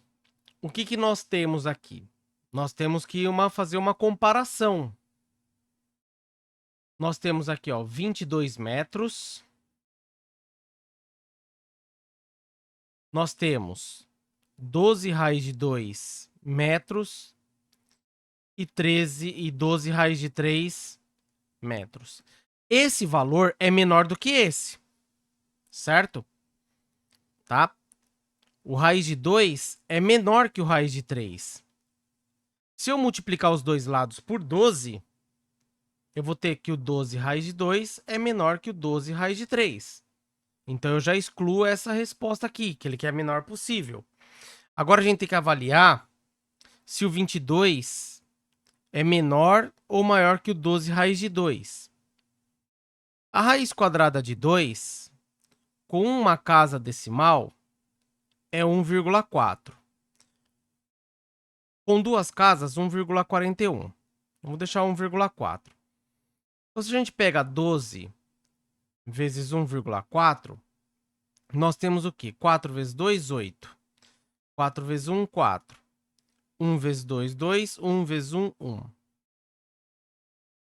o que que nós temos aqui? Nós temos que fazer uma comparação. Nós temos aqui, ó, 22 metros. Nós temos 12 raiz de 2 metros e 13 e 12 raiz de 3 metros. Esse valor é menor do que esse, certo? Tá? O raiz de 2 é menor que o raiz de 3. Se eu multiplicar os dois lados por 12, eu vou ter que o 12 raiz de 2 é menor que o 12 raiz de 3. Então eu já excluo essa resposta aqui, que ele quer a menor possível. Agora a gente tem que avaliar se o 22 é menor ou maior que o 12 raiz de 2. A raiz quadrada de 2, com uma casa decimal, é 1,4. Com duas casas, 1,41. Vamos deixar 1,4. Então, se a gente pega 12 vezes 1,4, nós temos o quê? 4 vezes 2, 8. 4 vezes 1, 4. 1 vezes 2, 2. 1 vezes 1, 1.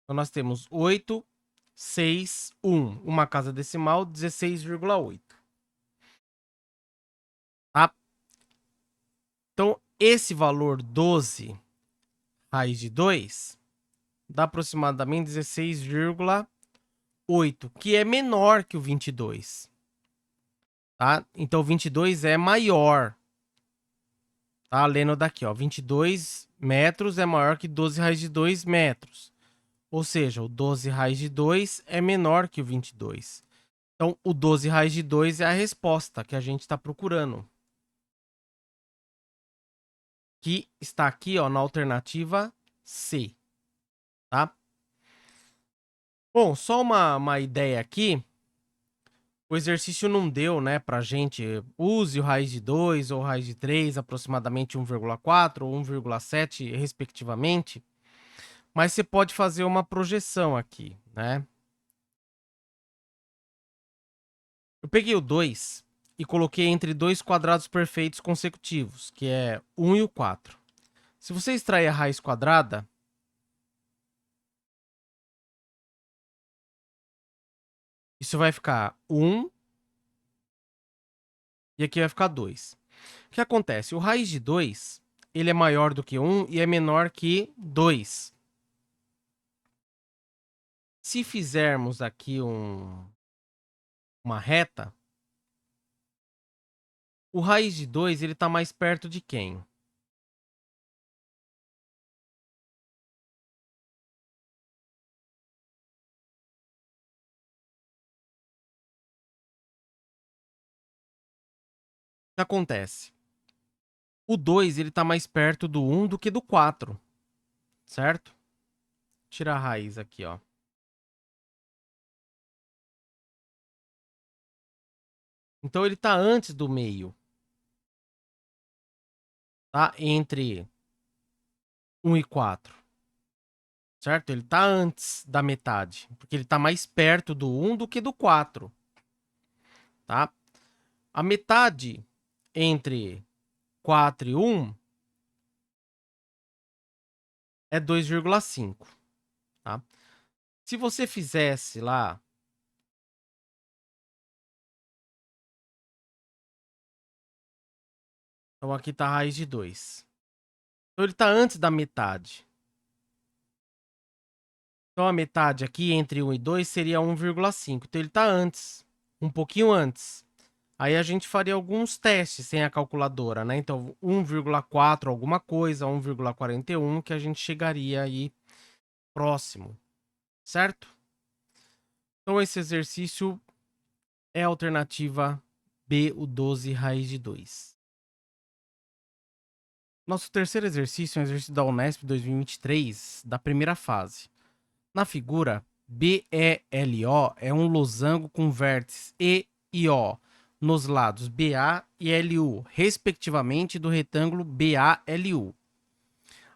Então, nós temos 8, 6, 1. Uma casa decimal, 16,8. Tá? Então, esse valor 12 raiz de 2 dá aproximadamente 16,8, que é menor que o 22. Tá? Então, o 22 é maior. Tá? Lendo daqui, ó, 22 metros é maior que 12 raiz de 2 metros. Ou seja, o 12 raiz de 2 é menor que o 22. Então, o 12 raiz de 2 é a resposta que a gente está procurando. Que está aqui, ó, na alternativa C. Tá? Bom, só uma ideia aqui. O exercício não deu, né, pra gente. Use o raiz de 2 ou raiz de 3, aproximadamente 1,4 ou 1,7, respectivamente. Mas você pode fazer uma projeção aqui, né? Eu peguei o 2 e coloquei entre dois quadrados perfeitos consecutivos, que é 1 e o 4. Se você extrair a raiz quadrada, isso vai ficar 1 e aqui vai ficar 2. O que acontece? O raiz de 2, ele é maior do que 1 e é menor que 2. Se fizermos aqui uma reta, o raiz de 2 ele está mais perto de quem? O que acontece? O 2 ele está mais perto do 1 do que do 4, certo? Tirar a raiz aqui, ó. Então ele está antes do meio, tá? Entre 1 e 4, certo? Ele está antes da metade, porque ele está mais perto do 1 do que do 4, tá? A metade entre 4 e 1 é 2,5, tá? Se você fizesse lá, então aqui está a raiz de 2. Então ele está antes da metade. Então a metade aqui entre 1 e 2 seria 1,5. Então ele está antes, um pouquinho antes. Aí a gente faria alguns testes sem a calculadora, né? Então 1,4 alguma coisa, 1,41, que a gente chegaria aí próximo, certo? Então esse exercício é a alternativa B, o 12 raiz de 2. Nosso terceiro exercício é um exercício da Unesp 2023, da primeira fase. Na figura, BELO é um losango com vértices E e O nos lados BA e LU, respectivamente, do retângulo BALU.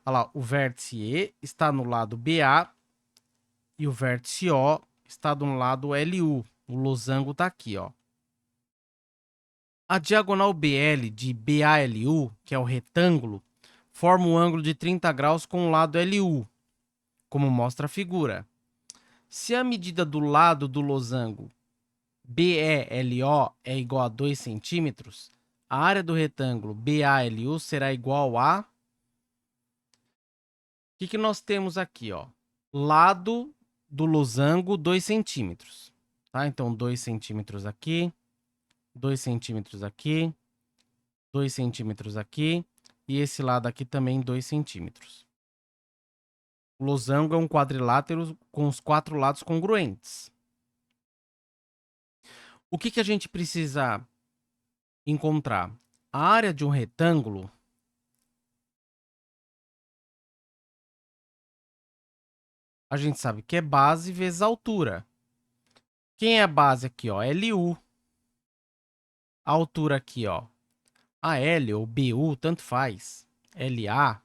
Olha lá, o vértice E está no lado BA e o vértice O está do lado LU. O losango está aqui, ó. A diagonal BL de BALU, que é o retângulo, forma um ângulo de 30 graus com o lado LU, como mostra a figura. Se a medida do lado do losango BELO é igual a 2 centímetros, a área do retângulo BALU será igual a... O que nós temos aqui, ó? Lado do losango, 2 centímetros. Tá? Então, 2 centímetros aqui, 2 centímetros aqui, 2 centímetros aqui, e esse lado aqui também 2 centímetros. O losango é um quadrilátero com os 4 lados congruentes. O que a gente precisa encontrar? A área de um retângulo a gente sabe que é base vezes altura. Quem é a base aqui, ó? LU. A altura aqui, ó. AL ou BU, tanto faz. LA.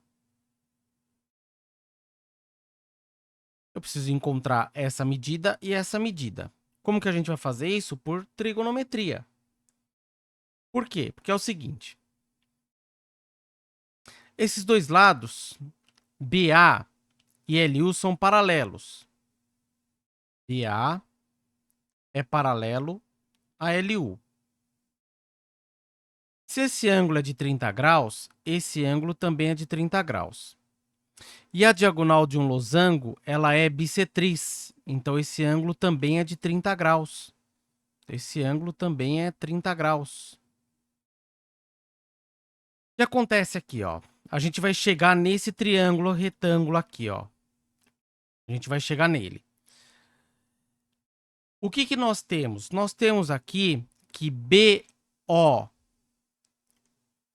Eu preciso encontrar essa medida e essa medida. Como que a gente vai fazer isso? Por trigonometria. Por quê? Porque é o seguinte. Esses dois lados, BA e LU, são paralelos. BA é paralelo a LU. Se esse ângulo é de 30 graus, esse ângulo também é de 30 graus. E a diagonal de um losango, ela é bissetriz. Então, esse ângulo também é de 30 graus. Esse ângulo também é 30 graus. O que acontece aqui, ó? A gente vai chegar nesse triângulo retângulo aqui, ó. A gente vai chegar nele. O que nós temos? Nós temos aqui que BO,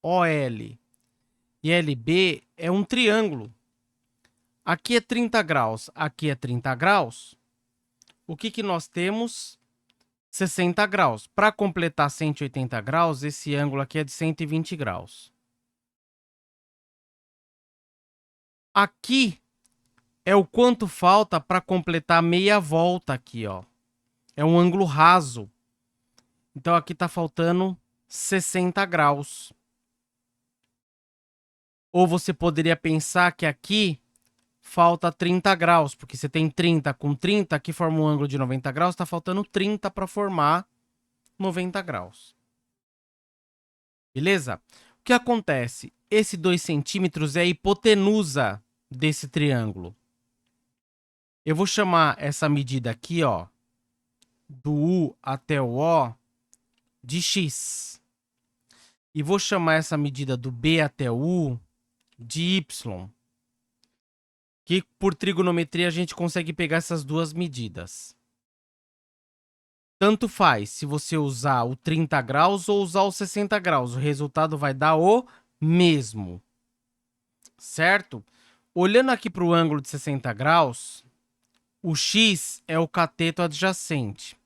OL e LB é um triângulo. Aqui é 30 graus, aqui é 30 graus. O que nós temos? 60 graus. Para completar 180 graus, esse ângulo aqui é de 120 graus. Aqui é o quanto falta para completar meia volta aqui, ó. É um ângulo raso. Então, aqui está faltando 60 graus. Ou você poderia pensar que aqui falta 30 graus, porque você tem 30 com 30, aqui forma um ângulo de 90 graus, está faltando 30 para formar 90 graus. Beleza? O que acontece? Esse 2 centímetros é a hipotenusa desse triângulo. Eu vou chamar essa medida aqui, ó, do U até o O, de X. E vou chamar essa medida do B até o U de Y. Que por trigonometria a gente consegue pegar essas duas medidas. Tanto faz se você usar o 30 graus ou usar os 60 graus. O resultado vai dar o mesmo. Certo? Olhando aqui para o ângulo de 60 graus, o X é o cateto adjacente.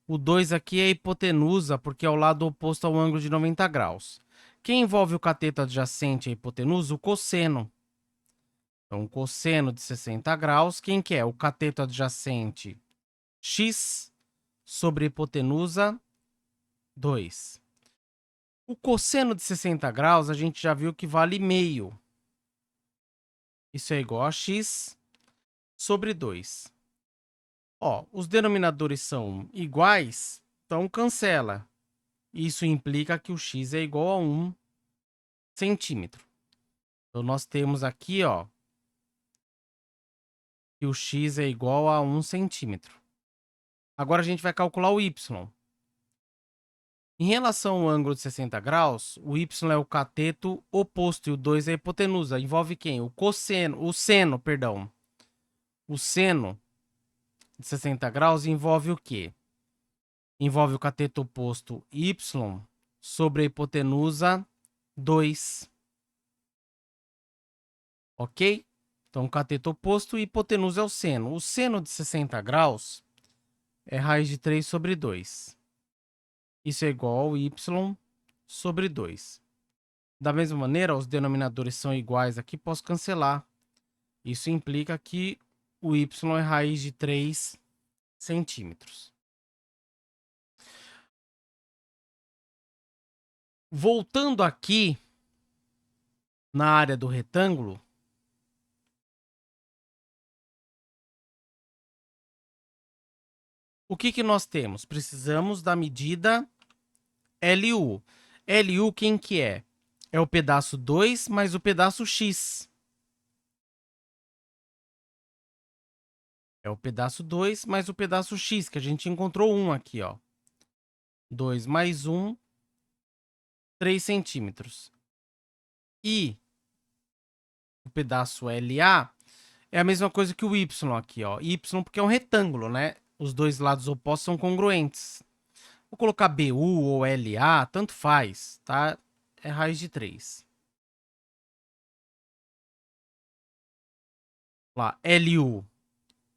O 2 aqui é a hipotenusa, porque é o lado oposto ao ângulo de 90 graus. Quem envolve o cateto adjacente e a hipotenusa? O cosseno. Então, o cosseno de 60 graus, quem que é? O cateto adjacente x sobre a hipotenusa 2. O cosseno de 60 graus, a gente já viu que vale meio. Isso é igual a x sobre 2. Ó, os denominadores são iguais, então cancela. Isso implica que o x é igual a 1 centímetro. Então, nós temos aqui, ó, que o x é igual a 1 centímetro. Agora, a gente vai calcular o y. Em relação ao ângulo de 60 graus, o y é o cateto oposto e o 2 é a hipotenusa. Envolve quem? O cosseno, o seno, perdão. O seno de 60 graus envolve o quê? Envolve o cateto oposto y sobre a hipotenusa 2. Ok? Então, cateto oposto e hipotenusa é o seno. O seno de 60 graus é raiz de 3 sobre 2. Isso é igual ao y sobre 2. Da mesma maneira, os denominadores são iguais aqui, posso cancelar. Isso implica que o y é raiz de 3 centímetros. Voltando aqui na área do retângulo, o que nós temos? Precisamos da medida LU. LU quem que é? É o pedaço 2 mais o pedaço X. É o pedaço 2 mais o pedaço X, que a gente encontrou um aqui, ó. 2 mais 1, 3 centímetros. E o pedaço LA é a mesma coisa que o Y aqui, ó. Y porque é um retângulo, né? Os dois lados opostos são congruentes. Vou colocar BU ou LA, tanto faz, tá? É raiz de 3. Lá, LU,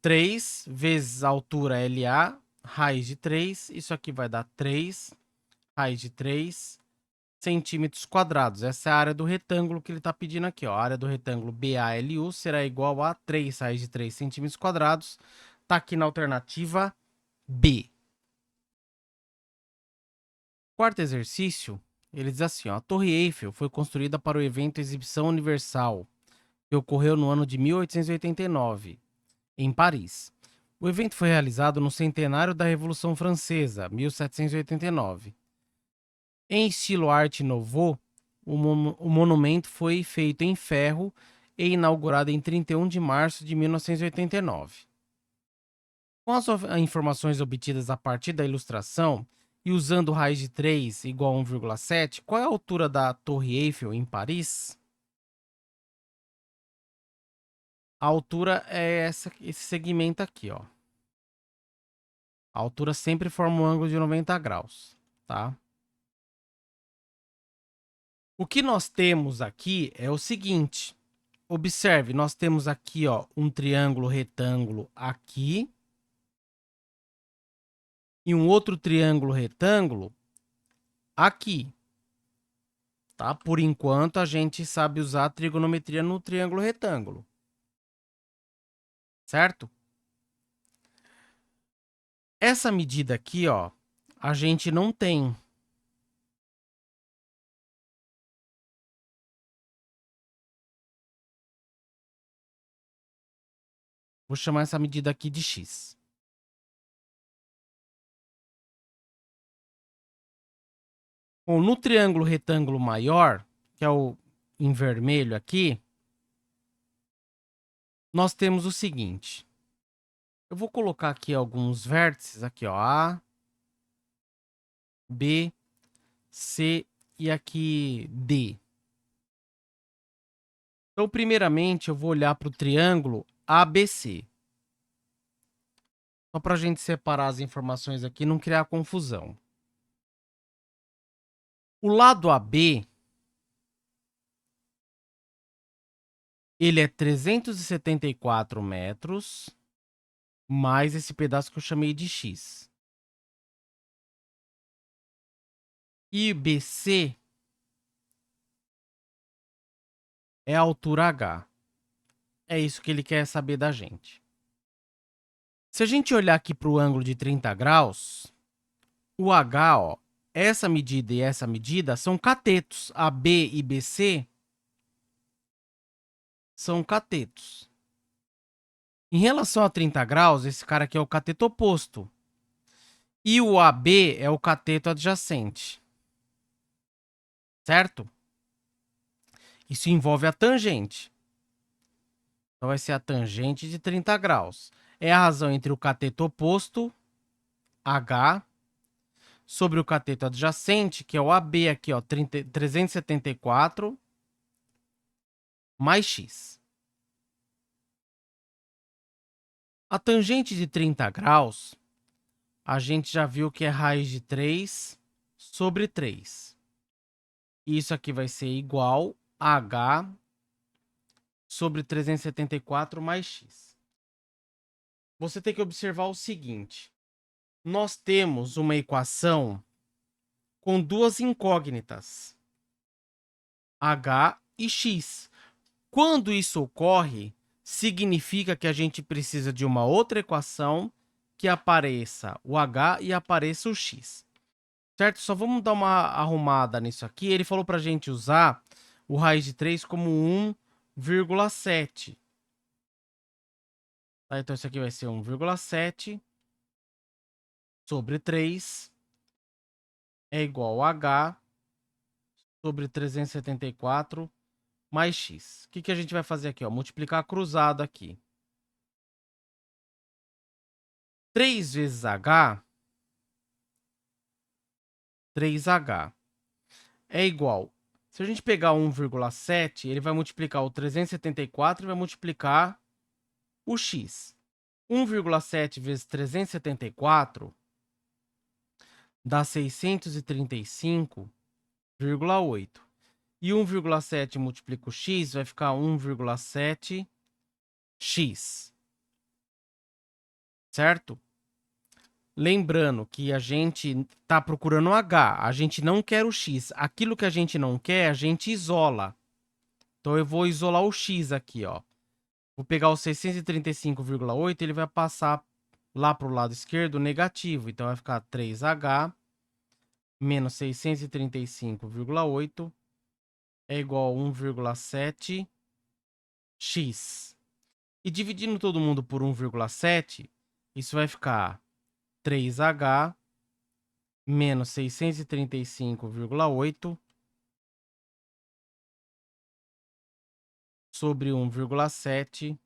3 vezes a altura LA, raiz de 3. Isso aqui vai dar 3, raiz de 3 centímetros quadrados. Essa é a área do retângulo que ele está pedindo aqui, ó. A área do retângulo BALU será igual a 3 raiz de 3 centímetros quadrados. Tá aqui na alternativa B. Quarto exercício, ele diz assim, ó, a Torre Eiffel foi construída para o evento Exibição Universal, que ocorreu no ano de 1889, em Paris. O evento foi realizado no centenário da Revolução Francesa, 1789. Em estilo Arte Nouveau, o monumento foi feito em ferro e inaugurado em 31 de março de 1989. Com as informações obtidas a partir da ilustração e usando raiz de 3 igual a 1,7, qual é a altura da Torre Eiffel em Paris? A altura é esse segmento aqui, ó. A altura sempre forma um ângulo de 90 graus, tá? O que nós temos aqui é o seguinte. Observe, nós temos aqui, ó, um triângulo retângulo aqui e um outro triângulo retângulo aqui. Tá? Por enquanto, a gente sabe usar a trigonometria no triângulo retângulo. Certo? Essa medida aqui, ó, a gente não tem. Vou chamar essa medida aqui de x. Bom, no triângulo retângulo maior, que é o em vermelho aqui, nós temos o seguinte. Eu vou colocar aqui alguns vértices, aqui, ó, A, B, C e aqui D. Então, primeiramente, eu vou olhar para o triângulo ABC. Só para a gente separar as informações aqui e não criar confusão. O lado AB, ele é 374 metros, mais esse pedaço que eu chamei de X. E BC é a altura H. É isso que ele quer saber da gente. Se a gente olhar aqui para o ângulo de 30 graus, o H, ó, essa medida e essa medida são catetos. AB e BC são catetos. Em relação a 30 graus, esse cara aqui é o cateto oposto. E o AB é o cateto adjacente. Certo? Isso envolve a tangente. Então, vai ser a tangente de 30 graus. É a razão entre o cateto oposto, H, sobre o cateto adjacente, que é o AB aqui, ó, 374, mais X. A tangente de 30 graus, a gente já viu que é raiz de 3 sobre 3. Isso aqui vai ser igual a H sobre 374 mais X. Você tem que observar o seguinte. Nós temos uma equação com duas incógnitas, H e X. Quando isso ocorre, significa que a gente precisa de uma outra equação que apareça o H e apareça o X. Certo? Só vamos dar uma arrumada nisso aqui. Ele falou pra gente usar o raiz de 3 como 1,7. Tá? Então isso aqui vai ser 1,7 sobre 3 é igual a H sobre 374 mais X. O que a gente vai fazer aqui? Ó? Multiplicar cruzado aqui. 3 vezes H, 3H, é igual. Se a gente pegar 1,7, ele vai multiplicar o 374 e vai multiplicar o X. 1,7 vezes 374 dá 635,8. E 1,7 multiplica o X, vai ficar 1,7x. Certo? Lembrando que a gente está procurando o H, a gente não quer o X. Aquilo que a gente não quer, a gente isola. Então eu vou isolar o X aqui, ó. Vou pegar o 635,8, ele vai passar lá para o lado esquerdo negativo. Então vai ficar 3H menos 635,8 é igual a 1,7x. E dividindo todo mundo por 1,7, isso vai ficar 3H menos 635,8 sobre 1,7,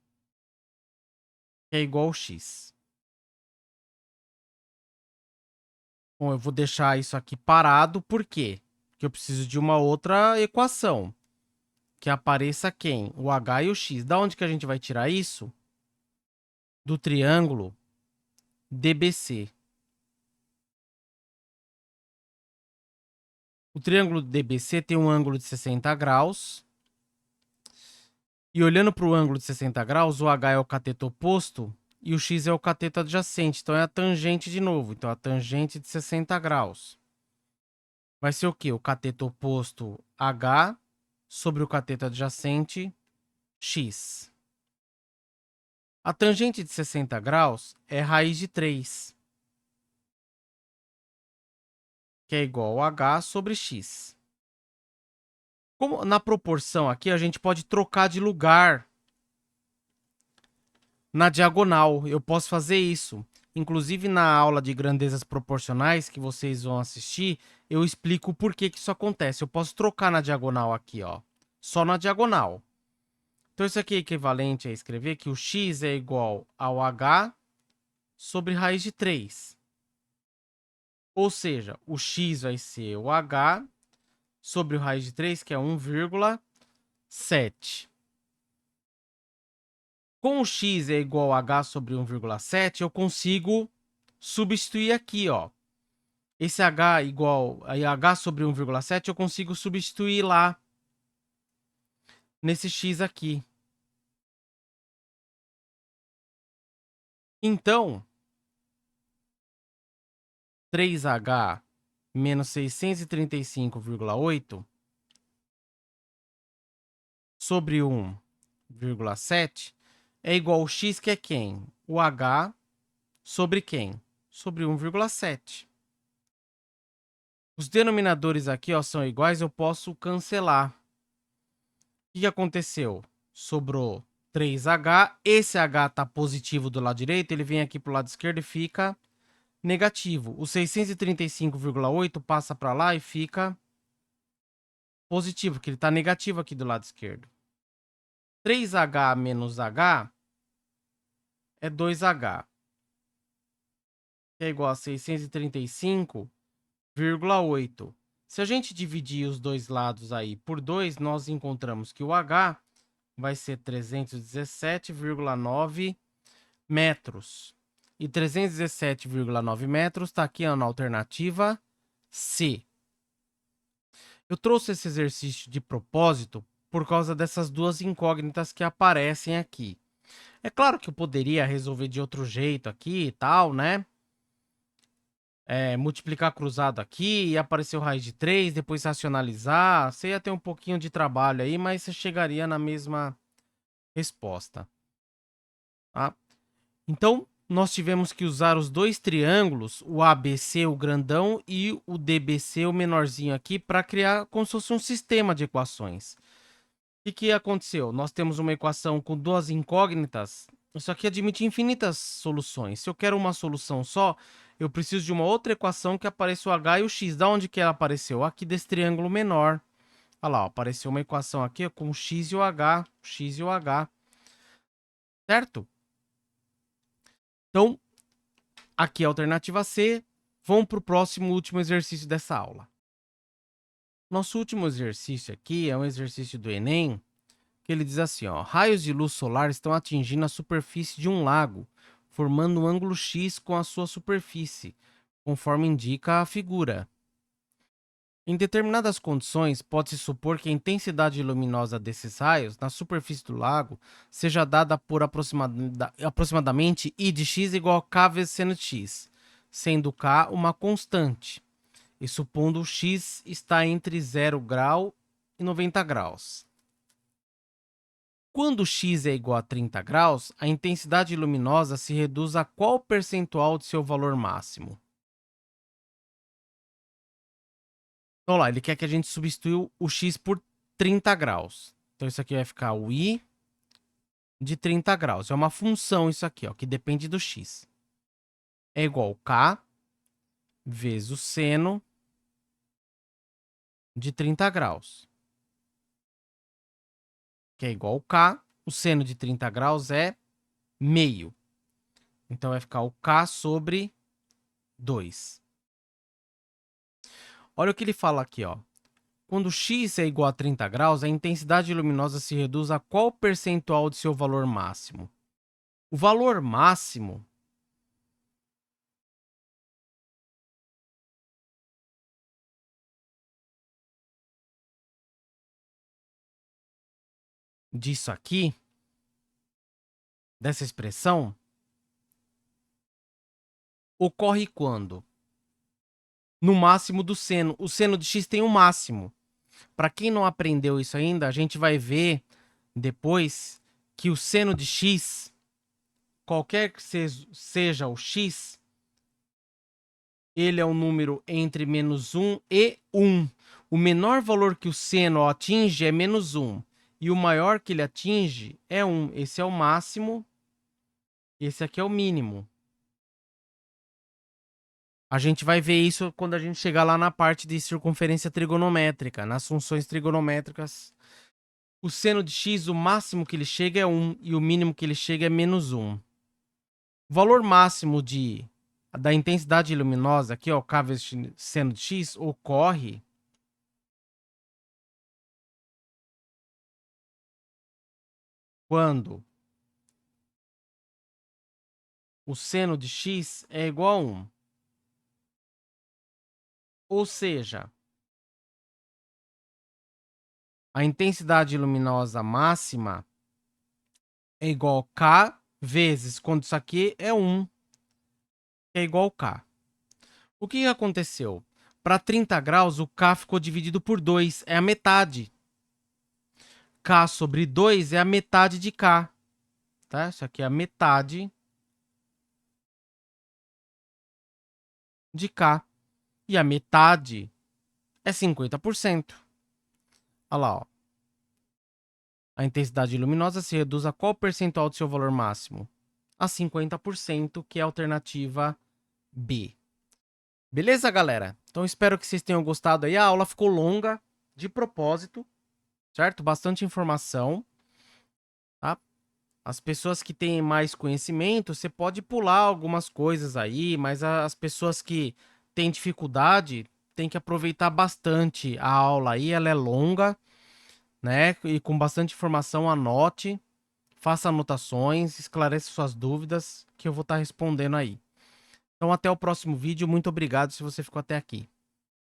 que é igual a X. Bom, eu vou deixar isso aqui parado, por quê? Porque eu preciso de uma outra equação. Que apareça quem? O H e o X. Da onde que a gente vai tirar isso? Do triângulo DBC. O triângulo DBC tem um ângulo de 60 graus. E olhando para o ângulo de 60 graus, o H é o cateto oposto e o X é o cateto adjacente. Então é a tangente de novo. Então a tangente de 60 graus vai ser o quê? O cateto oposto H sobre o cateto adjacente X. A tangente de 60 graus é raiz de 3, que é igual a H sobre X. Como na proporção aqui, a gente pode trocar de lugar na diagonal. Eu posso fazer isso. Inclusive, na aula de grandezas proporcionais que vocês vão assistir, eu explico por que isso acontece. Eu posso trocar na diagonal aqui, ó. Só na diagonal. Então, isso aqui é equivalente a escrever que o x é igual ao h sobre raiz de 3. Ou seja, o x vai ser o h sobre o raiz de 3, que é 1,7. Com o x é igual a h sobre 1,7, eu consigo substituir aqui, ó. Esse h igual a h sobre 1,7, eu consigo substituir lá nesse x aqui. Então, 3h menos 635,8 sobre 1,7 é igual ao x, que é quem? O h sobre quem? Sobre 1,7. Os denominadores aqui, ó, são iguais, eu posso cancelar. O que aconteceu? Sobrou 3h. Esse h está positivo do lado direito, ele vem aqui para o lado esquerdo e fica negativo. O 635,8 passa para lá e fica positivo, que ele está negativo aqui do lado esquerdo. 3h menos h é 2h, que é igual a 635,8. Se a gente dividir os dois lados aí por 2, nós encontramos que o h vai ser 317,9 metros. E 317,9 metros está aqui na alternativa C. Eu trouxe esse exercício de propósito por causa dessas duas incógnitas que aparecem aqui. É claro que eu poderia resolver de outro jeito aqui e tal, né? Multiplicar cruzado aqui e aparecer o raiz de 3, depois racionalizar. Você ia ter um pouquinho de trabalho aí, mas você chegaria na mesma resposta. Tá? Então, nós tivemos que usar os dois triângulos, o ABC, o grandão, e o DBC, o menorzinho aqui, para criar como se fosse um sistema de equações. O que aconteceu? Nós temos uma equação com duas incógnitas. Isso aqui admite infinitas soluções. Se eu quero uma solução só, eu preciso de uma outra equação que apareça o h e o x. Da onde que ela apareceu? Aqui desse triângulo menor. Olha lá, ó, apareceu uma equação aqui com o x e o h, certo? Então, aqui é a alternativa C. Vamos para o próximo último exercício dessa aula. Nosso último exercício aqui é um exercício do Enem, que ele diz assim, ó, raios de luz solar estão atingindo a superfície de um lago, formando um ângulo X com a sua superfície, conforme indica a figura. Em determinadas condições, pode-se supor que a intensidade luminosa desses raios na superfície do lago seja dada por aproximadamente I de x igual a K vezes seno de x, sendo K uma constante, e supondo x está entre 0 grau e 90 graus. Quando x é igual a 30 graus, a intensidade luminosa se reduz a qual percentual de seu valor máximo? Então lá, ele quer que a gente substitua o x por 30 graus. Então isso aqui vai ficar o i de 30 graus. É uma função isso aqui, ó, que depende do x. É igual a k vezes o seno de 30 graus. Que é igual a k. O seno de 30 graus é meio. Então vai ficar o k sobre 2. Olha o que ele fala aqui, ó. Quando x é igual a 30 graus, a intensidade luminosa se reduz a qual percentual de seu valor máximo? O valor máximo disso aqui, dessa expressão, ocorre quando? No máximo do seno. O seno de x tem um máximo. Para quem não aprendeu isso ainda, a gente vai ver depois que o seno de x, qualquer que seja o x, ele é um número entre menos 1 e 1. O menor valor que o seno atinge é menos 1. E o maior que ele atinge é 1. Esse é o máximo. Esse aqui é o mínimo. A gente vai ver isso quando a gente chegar lá na parte de circunferência trigonométrica, nas funções trigonométricas. O seno de x, o máximo que ele chega é 1 e o mínimo que ele chega é menos 1. O valor máximo da intensidade luminosa, aqui, ó, K vezes seno de x, ocorre quando o seno de x é igual a 1. Ou seja, a intensidade luminosa máxima é igual a K vezes, quando isso aqui é 1, que é igual a K. O que aconteceu? Para 30 graus, o K ficou dividido por 2, é a metade. K sobre 2 é a metade de K. Tá? Isso aqui é a metade de K. E a metade é 50%. Olha lá, ó. A intensidade luminosa se reduz a qual percentual do seu valor máximo? A 50%, que é a alternativa B. Beleza, galera? Então espero que vocês tenham gostado aí. A aula ficou longa, de propósito, certo? Bastante informação, tá? As pessoas que têm mais conhecimento, você pode pular algumas coisas aí, mas as pessoas que têm dificuldade, tem que aproveitar bastante a aula aí. Ela é longa, né? E com bastante informação, anote, faça anotações, esclareça suas dúvidas, que eu vou estar respondendo aí. Então, até o próximo vídeo. Muito obrigado se você ficou até aqui.